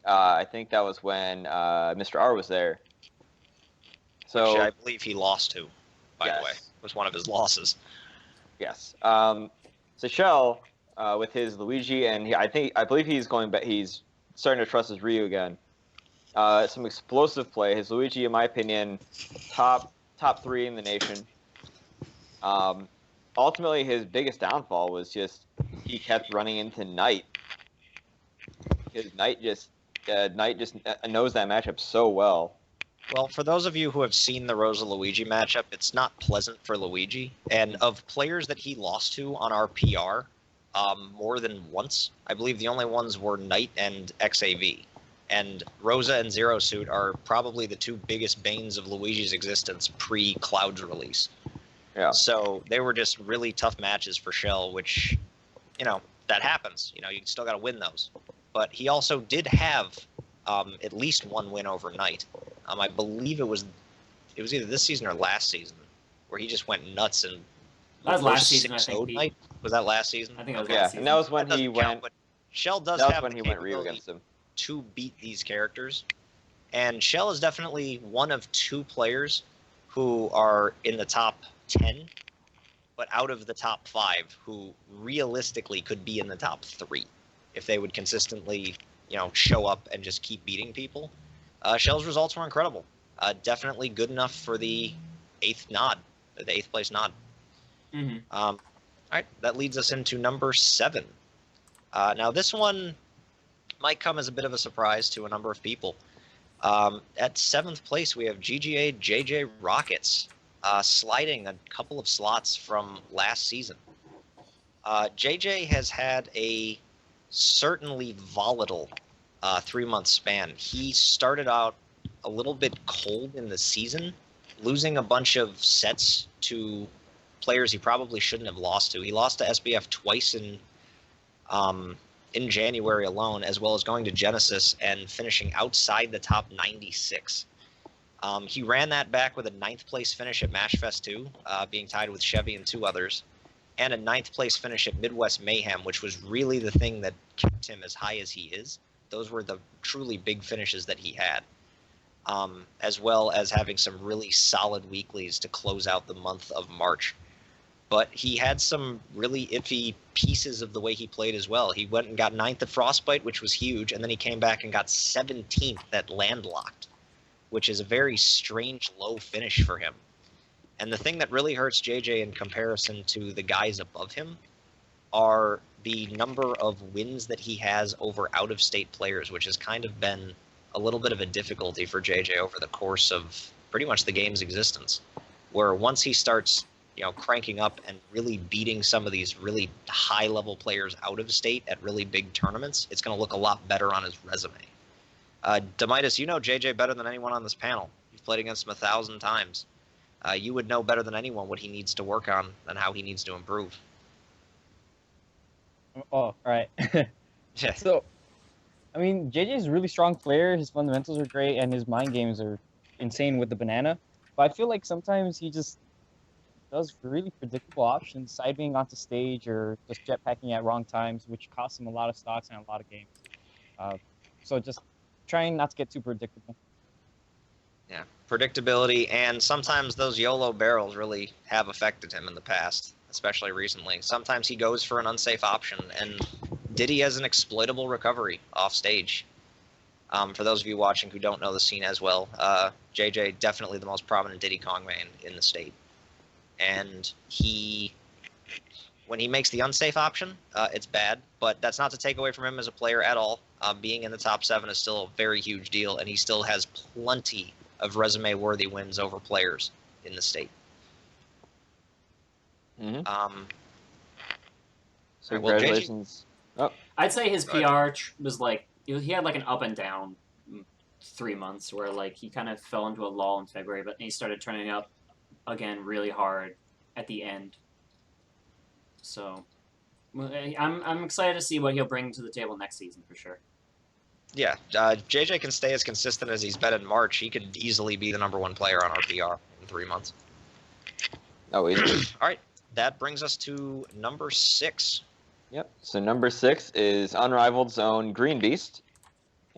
I think that was when Mr. R was there. So which I believe he lost to, by the way. It was one of his losses. Yes. So Shel, with his Luigi, and I believe he's going back. He's starting to trust his Ryu again. Some explosive play. His Luigi, in my opinion, top 3 in the nation. Ultimately, his biggest downfall was just he kept running into NiTe. His NiTe just knows that matchup so well. Well, for those of you who have seen the Rosa-Luigi matchup, it's not pleasant for Luigi. And of players that he lost to on our PR, more than once, I believe the only ones were NiTe and XAV. And Rosa and Zero Suit are probably the 2 biggest banes of Luigi's existence pre-Cloud's release. Yeah. So they were just really tough matches for Shel, which, that happens. You still got to win those. But he also did have at least 1 win over NiTe. I believe it was either this season or last season where he just went nuts and. That was last season, I think. NiTe. Was that last season? I think it was last season. And that was when he went. But Shel does that was have when he went Ryu against him to beat these characters, and Shel is definitely one of 2 players who are in the top 10, but out of the top 5, who realistically could be in the top 3 if they would consistently show up and just keep beating people. Shel's results were incredible. Definitely good enough for the 8th place nod. Mm-hmm. All right, that leads us into number 7. Now this one might come as a bit of a surprise to a number of people. At 7th place, we have GGA JJROCKETS, sliding a couple of slots from last season. JJ has had a certainly volatile 3-month span. He started out a little bit cold in the season, losing a bunch of sets to players he probably shouldn't have lost to. He lost to SBF twice in January alone, as well as going to Genesis and finishing outside the top 96. He ran that back with a 9th place finish at MashFest 2, being tied with Chevy and 2 others, and a 9th place finish at Midwest Mayhem, which was really the thing that kept him as high as he is. Those were the truly big finishes that he had, as well as having some really solid weeklies to close out the month of March. But he had some really iffy pieces of the way he played as well. He went and got 9th at Frostbite, which was huge, and then he came back and got 17th at Landlocked, which is a very strange low finish for him. And the thing that really hurts JJ in comparison to the guys above him are the number of wins that he has over out-of-state players, which has kind of been a little bit of a difficulty for JJ over the course of pretty much the game's existence, where once he starts cranking up and really beating some of these really high-level players out of state at really big tournaments, it's going to look a lot better on his resume. Demitus, you know JJ better than anyone on this panel. You've played against him 1,000 times. You would know better than anyone what he needs to work on and how he needs to improve. Oh, all right. So, I mean, JJ's a really strong player. His fundamentals are great, and his mind games are insane with the banana. But I feel like sometimes he just does really predictable options, side being onto stage or just jetpacking at wrong times, which costs him a lot of stocks and a lot of games. So just trying not to get too predictable. Yeah, predictability, and sometimes those YOLO barrels really have affected him in the past, especially recently. Sometimes he goes for an unsafe option, and Diddy has an exploitable recovery off stage. For those of you watching who don't know the scene as well, JJ definitely the most prominent Diddy Kong main in the state. And when he makes the unsafe option, it's bad, but that's not to take away from him as a player at all. Being in the top 7 is still a very huge deal, and he still has plenty of resume-worthy wins over players in the state. Mm-hmm. So congratulations. I'd say his PR was he had an up and down 3 months where he kind of fell into a lull in February, but he started turning up again really hard at the end. So I'm excited to see what he'll bring to the table next season for sure. Yeah, JJ can stay as consistent as he's been in March. He could easily be the #1 player on RPR in 3 months. Oh, easily. All right, that brings us to number 6. Yep. So number 6 is Unrivaled Zone GreenBeast,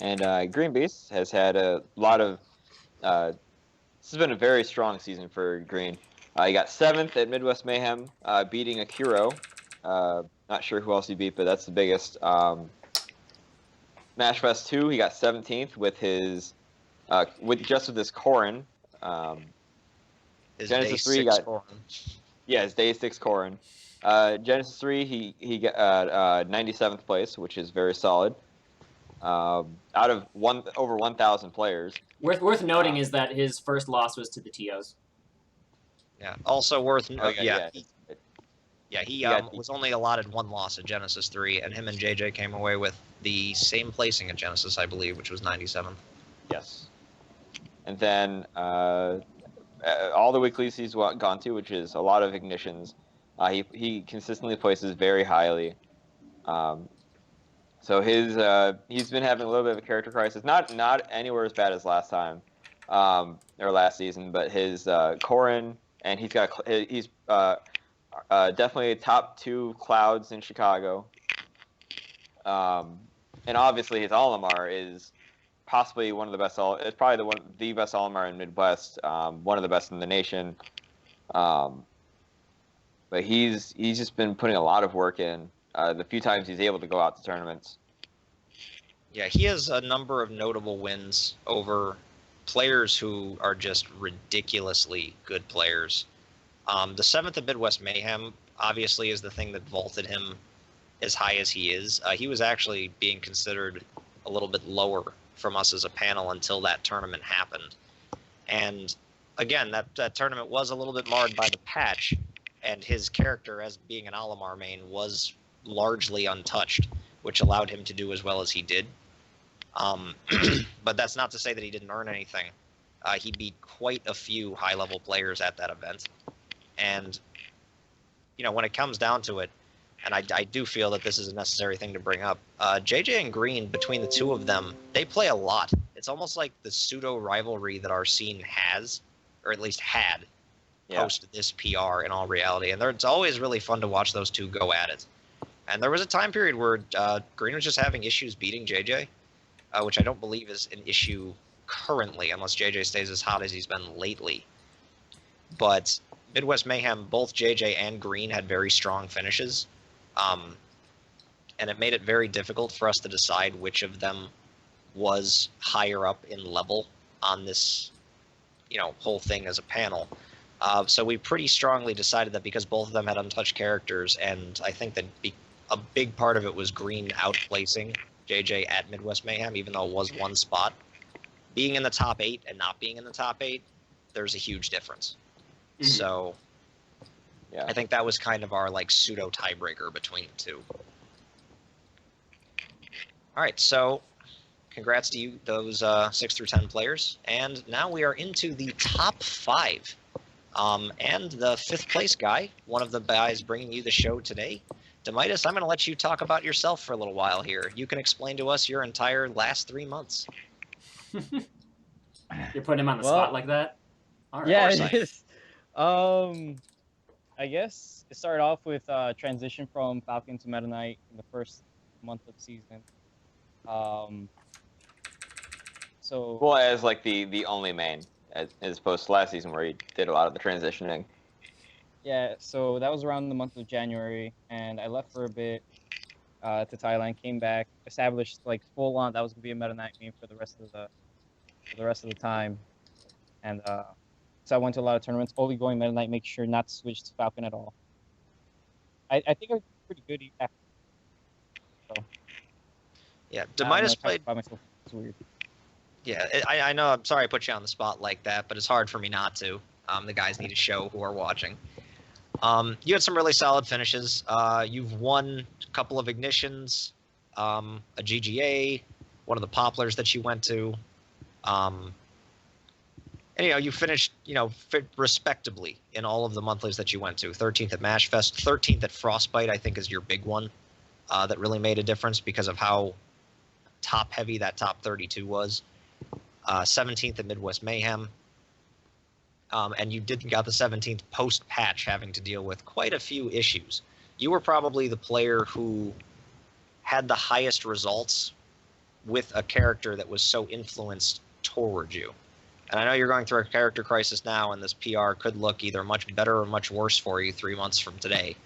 and GreenBeast has had a lot of. This has been a very strong season for Green. He got 7th at Midwest Mayhem, beating Akiro. Not sure who else he beat, but that's the biggest. MashFest 2, he got 17th with his with his Korin. His Genesis day 3 6 got Korin. Yeah, his day 6 Korin. Genesis 3 he got 97th place, which is very solid. Out of over 1,000 players. Worth noting is that his first loss was to the TOs. Yeah. Also worth. He got was only allotted 1 loss at Genesis 3, and him and JJ came away with the same placing at Genesis, I believe, which was 97th. Yes. And then all the weeklies he's gone to, which is a lot of ignitions, he consistently places very highly. So he's been having a little bit of a character crisis. Not anywhere as bad as last time, or last season, but his Korin, and he's definitely top 2 clouds in Chicago. And obviously his Olimar is possibly one of the best. It's probably the best Olimar in Midwest. One of the best in the nation. But he's just been putting a lot of work in. The few times he's able to go out to tournaments. Yeah, he has a number of notable wins over players who are just ridiculously good players. The 7th at Midwest Mayhem obviously is the thing that vaulted him as high as he is. He was actually being considered a little bit lower from us as a panel until that tournament happened. And again, that tournament was a little bit marred by the patch, and his character as being an Olimar main was largely untouched, which allowed him to do as well as he did. But that's not to say that he didn't earn anything. He beat quite a few high-level players at that event. And, when it comes down to it, and I do feel that this is a necessary thing to bring up, JJ and Green, between the two of them, they play a lot. It's almost like the pseudo-rivalry that our scene has, or at least had, post this PR in all reality. And it's always really fun to watch those two go at it. And there was a time period where Green was just having issues beating JJ, which I don't believe is an issue currently, unless JJ stays as hot as he's been lately. But Midwest Mayhem, both JJ and Green had very strong finishes. And it made it very difficult for us to decide which of them was higher up in level on this, whole thing as a panel. So we pretty strongly decided that because both of them had untouched characters, and I think that a big part of it was Green outplacing JJ at Midwest Mayhem, even though it was one spot. Being in the top 8 and not being in the top 8, there's a huge difference. Mm-hmm. So yeah, I think that was kind of our pseudo tiebreaker between the two. All right, so congrats to you, those 6 through 10 players, and now we are into the top 5. And the 5th place guy, one of the guys bringing you the show today, Demitus, I'm going to let you talk about yourself for a little while here. You can explain to us your entire last 3 months. You're putting him on the spot like that? All right. Yeah, it is. I guess it started off with transition from Falcon to Meta Knight in the first month of the season. Well, as the only main, as opposed to last season where he did a lot of the transitioning. Yeah, so that was around the month of January, and I left for a bit to Thailand, came back, established full on that was gonna be a Meta Knight main for the rest of the time, and so I went to a lot of tournaments, only going Meta Knight, make sure not to switch to Falcon at all. I think I was pretty good after. So, yeah, Demitus played. It's weird. Yeah, I know. I'm sorry I put you on the spot like that, but it's hard for me not to. The guys need a show who are watching. You had some really solid finishes. You've won a couple of ignitions, a GGA, one of the poplars that you went to. And you finished, respectably in all of the monthlies that you went to. 13th at Mashfest, 13th at Frostbite, I think is your big one that really made a difference because of how top heavy that top 32 was. 17th at Midwest Mayhem. And you got the 17th post-patch having to deal with quite a few issues. You were probably the player who had the highest results with a character that was so influenced toward you. And I know you're going through a character crisis now, and this PR could look either much better or much worse for you 3 months from today.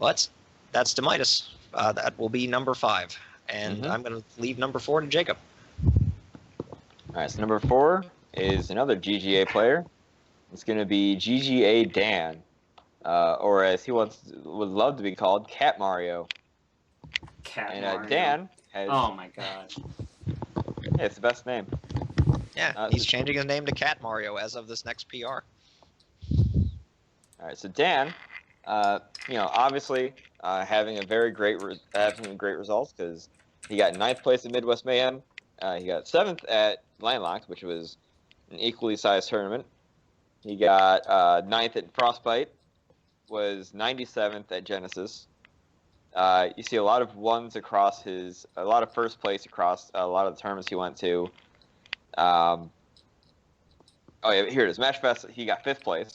But that's Demitus. That will be number 5. And I'm going to leave number 4 to Jacob. All right, so number 4 is another GGA player. It's going to be GGA.Dan, or as he would love to be called, Cat Mario. Mario. Dan has... Oh my god. Yeah, it's the best name. Yeah, he's changing his name to Cat Mario as of this next PR. All right, so Dan, obviously having great results because he got 9th place at Midwest Mayhem. He got 7th at Landlocked, which was an equally sized tournament. He got 9th at Frostbite, was 97th at Genesis. You see a lot of ones across a lot of first place across a lot of the tournaments he went to. Oh yeah, here it is. Mashfest, he got 5th place.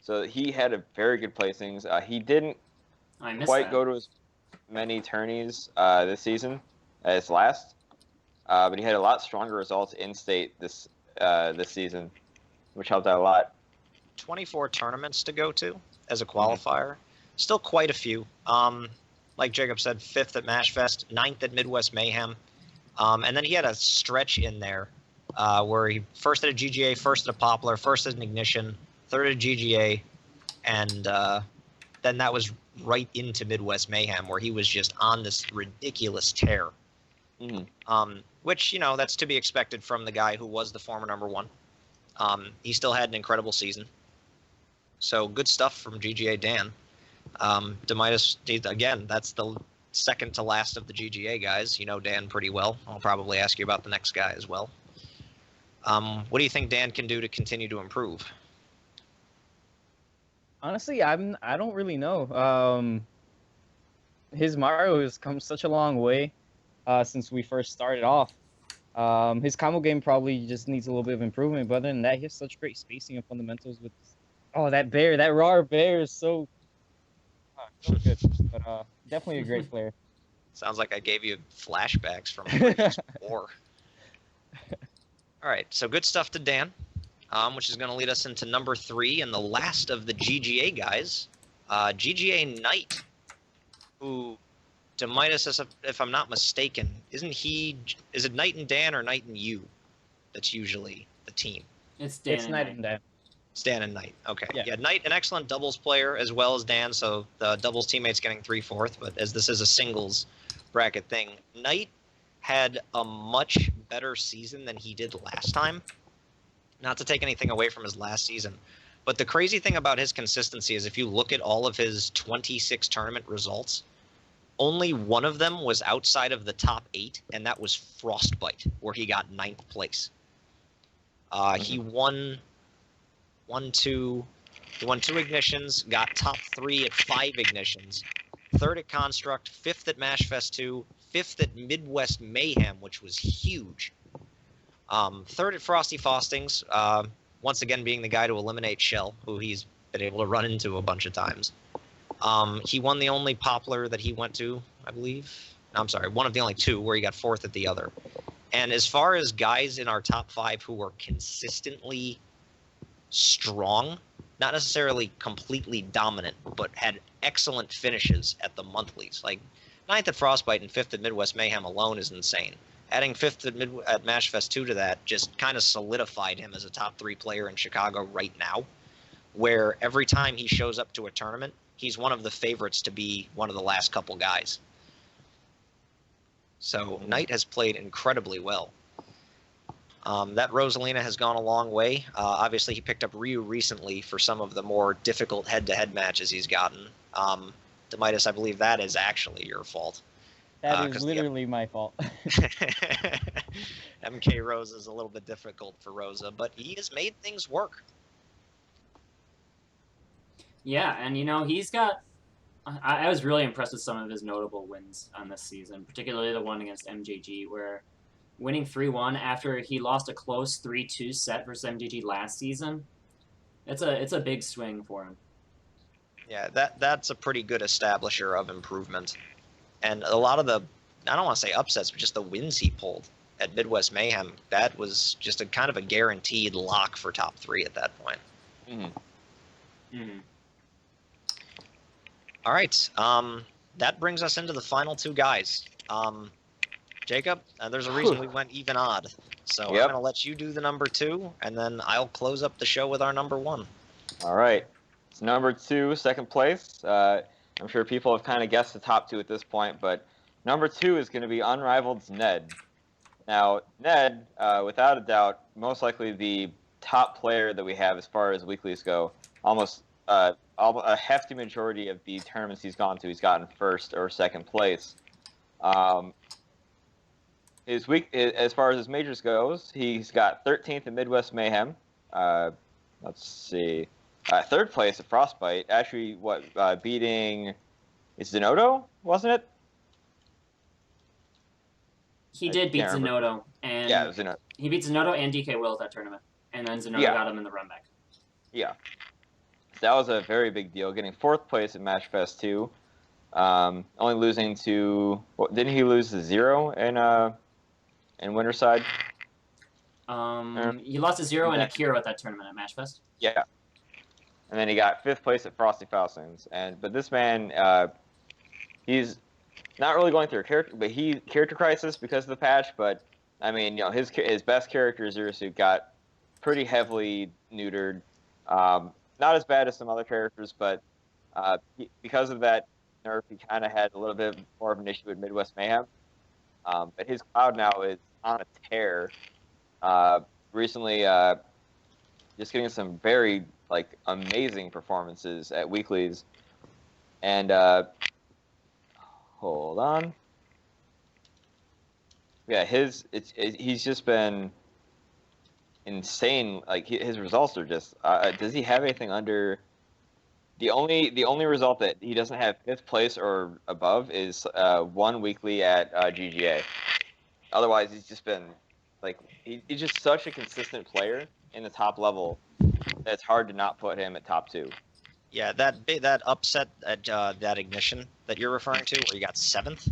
So he had a very good placings. He didn't quite go to as many tourneys this season as last, but he had a lot stronger results in state this season, which helped out a lot. 24 tournaments to go to as a qualifier. Still quite a few. like Jacob said, 5th at MashFest, 9th at Midwest Mayhem. And then he had a stretch in there where he first at a GGA, first at a Poplar, first at an Ignition, 3rd at a GGA, and then that was right into Midwest Mayhem where he was just on this ridiculous tear. Which, you know, that's to be expected from the guy who was the former #1. He still had an incredible season. So good stuff from GGA.Dan. Demitus, again, that's the second to last of the GGA guys. You know Dan pretty well. I'll probably ask you about the next guy as well. What do you think Dan can do to continue to improve? Honestly, I don't really know. His Mario has come such a long way since we first started off. His combo game probably just needs a little bit of improvement, but other than that, he has such great spacing and fundamentals with... Oh, that bear, that raw bear is so good. But definitely a great player. Sounds like I gave you flashbacks from previous war. All right, so good stuff to Dan, which is going to lead us into number 3 and the last of the GGA guys, GGA.NiTe, who, Demitus, if I'm not mistaken, is it Knight and Dan or Knight and you that's usually the team? It's Dan It's and Knight Knight. and Dan. It's Dan and Knight. Okay. Yeah. Yeah, Knight, an excellent doubles player as well as Dan, so the doubles teammate's getting 3/4, but as this is a singles bracket thing, Knight had a much better season than he did last time. Not to take anything away from his last season, but the crazy thing about his consistency is if you look at all of his 26 tournament results, only one of them was outside of the top 8, and that was Frostbite, where he got 9th place. He won 2 ignitions, got top 3 at 5 ignitions, 3rd at Construct, 5th at MashFest 2, 5th at Midwest Mayhem, which was huge. 3rd at Frosty Faustings, once again being the guy to eliminate Shel, who he's been able to run into a bunch of times. He won the only Poplar that he went to, I believe. No, I'm sorry, one of the only 2 where he got 4th at the other. And as far as guys in our top 5 who were consistently strong, not necessarily completely dominant, but had excellent finishes at the monthlies. Like 9th at Frostbite and 5th at Midwest Mayhem alone is insane. Adding 5th at MashFest 2 to that just kind of solidified him as a top 3 player in Chicago right now, where every time he shows up to a tournament, he's one of the favorites to be one of the last couple guys. So Knight has played incredibly well. That Rosalina has gone a long way. Obviously, he picked up Ryu recently for some of the more difficult head-to-head matches he's gotten. Demitus, I believe that is actually your fault. That is literally my fault. MK Rosa is a little bit difficult for Rosa, but he has made things work. Yeah, and you know, he's got... I was really impressed with some of his notable wins on this season, particularly the one against MJG, where winning 3-1 after he lost a close 3-2 set versus MJG last season, it's a big swing for him. Yeah, that's a pretty good establisher of improvement. And a lot of the, I don't want to say upsets, but just the wins he pulled at Midwest Mayhem, that was just a kind of a guaranteed lock for top 3 at that point. All right, that brings us into the final 2 guys. Jacob, there's a reason we went even odd. So I'm going to let you do the number 2, and then I'll close up the show with our number 1. All right. It's number 2, second place. I'm sure people have kind of guessed the top 2 at this point, but number 2 is going to be Unrivaled's Ned. Now, Ned, without a doubt, most likely the top player that we have as far as weeklies go. Almost a hefty majority of the tournaments he's gone to, he's gotten first or second place. His as far as his majors goes, he's got 13th at Midwest Mayhem. Let's see, 3rd place at Frostbite. Actually, beating is Naoto, wasn't it? He did beat Naoto, and yeah, it was Naoto. He beat Naoto and DK Will at that tournament, and then Naoto got him in the run back. Yeah, so that was a very big deal. Getting 4th place at MashFest 2, only losing to didn't he lose to 0 in Winterside? He lost to 0 and Akira at that tournament at MashFest. Yeah, and then he got 5th place at Frosty Faustings. But this man, he's not really going through a character crisis because of the patch. But I mean, his best character Zero Suit got pretty heavily neutered. Not as bad as some other characters, but because of that nerf, he kind of had a little bit more of an issue with Midwest Mayhem. But his Cloud now is on a tear. Recently, just getting some very amazing performances at weeklies, and hold on, yeah, he's just been insane. His results are just. Does he have anything under? The only result that he doesn't have 5th place or above is 1 weekly at GGA. Otherwise, he's just been he's just such a consistent player in the top level that it's hard to not put him at top 2. Yeah, that upset at that Ignition that you're referring to, where he got 7th,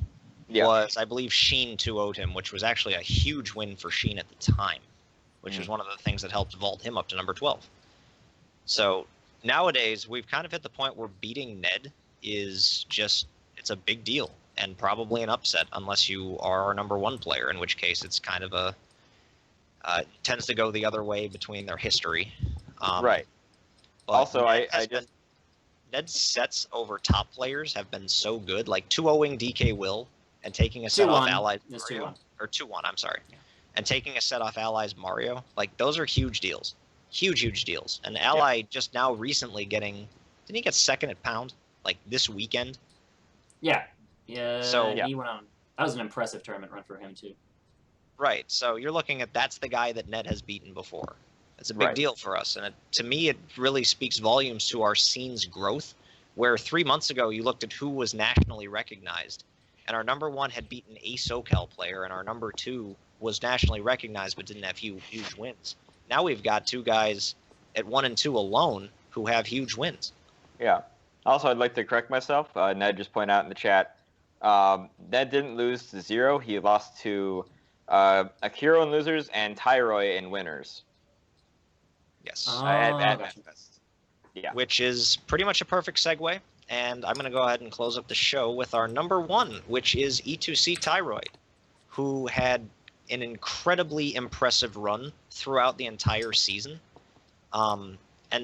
was, I believe, Sheen 2-0'd him, which was actually a huge win for Sheen at the time, which was one of the things that helped vault him up to number 12. So nowadays, we've kind of hit the point where beating Ned is just, it's a big deal, and probably an upset unless you are our number 1 player, in which case it's kind of a, tends to go the other way between their history. Right. Also, Ned's sets over top players have been so good, like 2-0ing DK Will and taking a set off Allies Mario, or 2-1, I'm sorry, and taking a set off Allies Mario, those are huge deals. Huge deals. And Ally just now recently didn't he get 2nd at Pound, this weekend? Yeah. So he went on. That was an impressive tournament run for him, too. Right. So you're looking at, that's the guy that Ned has beaten before. It's a big deal for us. And to me, it really speaks volumes to our scene's growth, where 3 months ago you looked at who was nationally recognized, and our number 1 had beaten a SoCal player, and our number 2 was nationally recognized but didn't have huge wins. Now we've got 2 guys at 1 and 2 alone who have huge wins. Yeah. Also, I'd like to correct myself. Ned just pointed out in the chat, Ned didn't lose to Zero. He lost to Akiro in losers and Tyroy in winners. Yes. Yeah. Which is pretty much a perfect segue. And I'm going to go ahead and close up the show with our number 1, which is E2C Tyroy, who had an incredibly impressive run throughout the entire season. And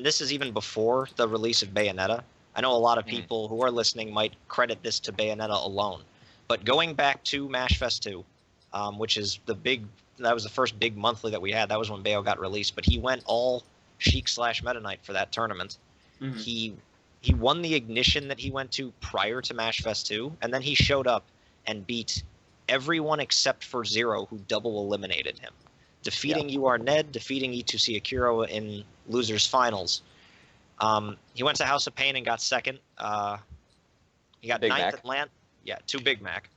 this is even before the release of Bayonetta. I know a lot of people who are listening might credit this to Bayonetta alone. But going back to MashFest 2, which is that was the first big monthly that we had. That was when Bayo got released. But he went all Sheik/Meta Knight for that tournament. Mm-hmm. He won the Ignition that he went to prior to MashFest 2, and then he showed up and beat everyone except for Zero, who double eliminated him, defeating Ned, defeating E2C Akira in losers finals. He went to House of Pain and got 2nd. He got 9th at Land. Yeah, to Big Mac,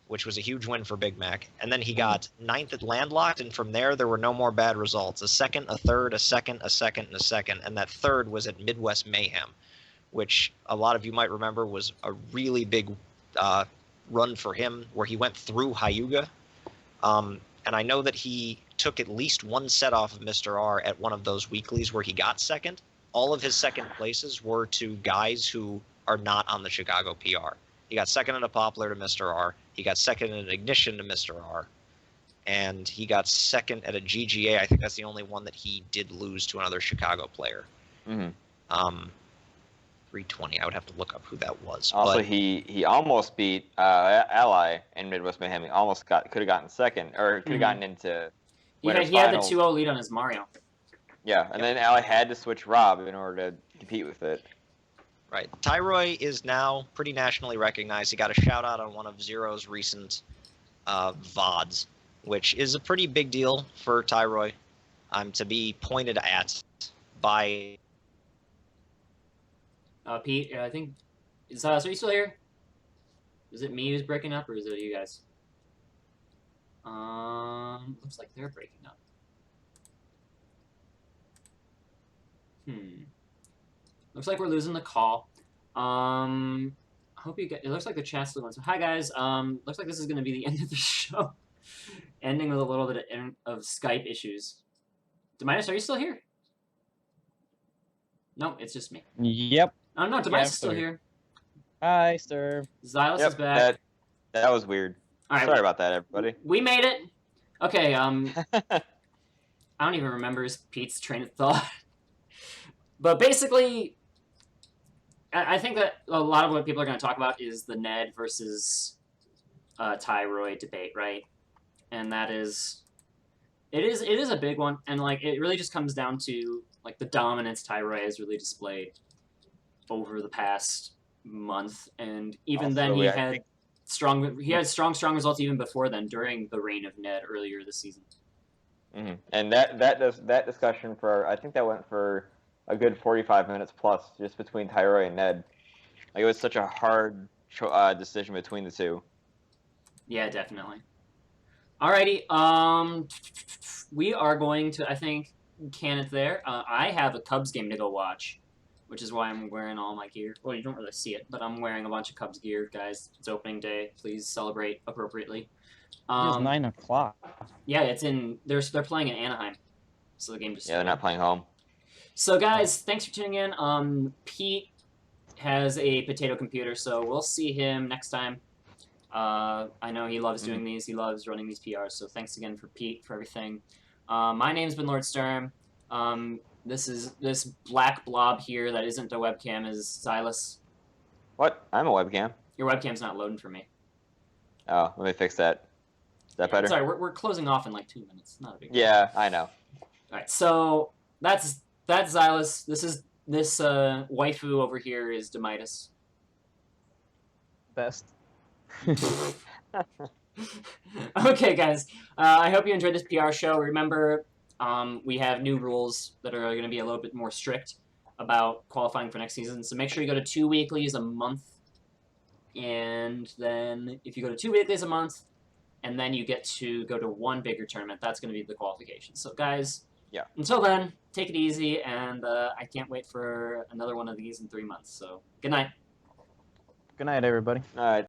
which was a huge win for Big Mac. And then he got 9th at Landlocked, and from there were no more bad results. A 2nd, a 3rd, a 2nd, a 2nd, and a 2nd. And that 3rd was at Midwest Mayhem, which a lot of you might remember was a really big run for him, where he went through Hyuga. And I know that he took at least 1 set off of Mr. R at one of those weeklies where he got 2nd. All of his 2nd places were to guys who are not on the Chicago PR. He got 2nd in a Poplar to Mr. R. He got 2nd in an Ignition to Mr. R. And he got 2nd at a GGA. I think that's the only one that he did lose to another Chicago player. Mm-hmm. 320. I would have to look up who that was. Also, he almost beat Ally in Midwest Mayhem. He almost could have gotten 2nd, or could have gotten into. He had the 2-0 lead on his Mario. Yeah, and then Ally had to switch Rob in order to compete with it. Right. Tyroy is now pretty nationally recognized. He got a shout-out on one of Zero's recent VODs, which is a pretty big deal for Tyroy to be pointed at by... Pete, I think... so are you still here? Is it me who's breaking up, or is it you guys? Looks like they're breaking up. Looks like we're losing the call. I hope you get. It looks like the chat's still going. So hi guys. Looks like this is going to be the end of the show, ending with a little bit of Skype issues. Demitus, are you still here? No, it's just me. Yep. Oh no, Demitus is still here. Hi, sir. Xylus is back. That was weird. All right, Sorry about that, everybody. we made it. Okay, I don't even remember Pete's train of thought. But basically, I think that a lot of what people are going to talk about is the Ned versus Tyroy debate, right? And that is, it is a big one, and like it really just comes down to like the dominance Tyroy has really displayed over the past month, and even then he had strong results even before then during the reign of Ned earlier this season. Mm-hmm. And that discussion I think that went for a good 45 minutes plus, just between Tyroy and Ned. Like, it was such a hard decision between the two. Yeah, definitely. Alrighty, we are going to, I think, can it there. I have a Cubs game to go watch, which is why I'm wearing all my gear. Well, you don't really see it, but I'm wearing a bunch of Cubs gear, guys. It's opening day. Please celebrate appropriately. It's 9 o'clock. Yeah, it's in. They're playing in Anaheim, so the game just. Yeah, they're not playing home. So, guys, thanks for tuning in. Pete has a potato computer, so we'll see him next time. I know he loves doing these. He loves running these PRs. So thanks again for Pete for everything. My name's been Lord Sturm. This black blob here that isn't a webcam is Silas. What? I'm a webcam. Your webcam's not loading for me. Oh, let me fix that. Is that better? Sorry, we're closing off in like 2 minutes. Not a big deal. Yeah, I know. All right, so that's Silas. This waifu over here is Demitus. Best. Okay, guys. I hope you enjoyed this PR show. Remember, we have new rules that are going to be a little bit more strict about qualifying for next season. So make sure you go to 2 weeklies a month. And then if you go to 2 weeklies a month, and then you get to go to one bigger tournament, that's going to be the qualification. So, guys, until then, take it easy. And I can't wait for another one of these in 3 months. So, good night. Good night, everybody. All right.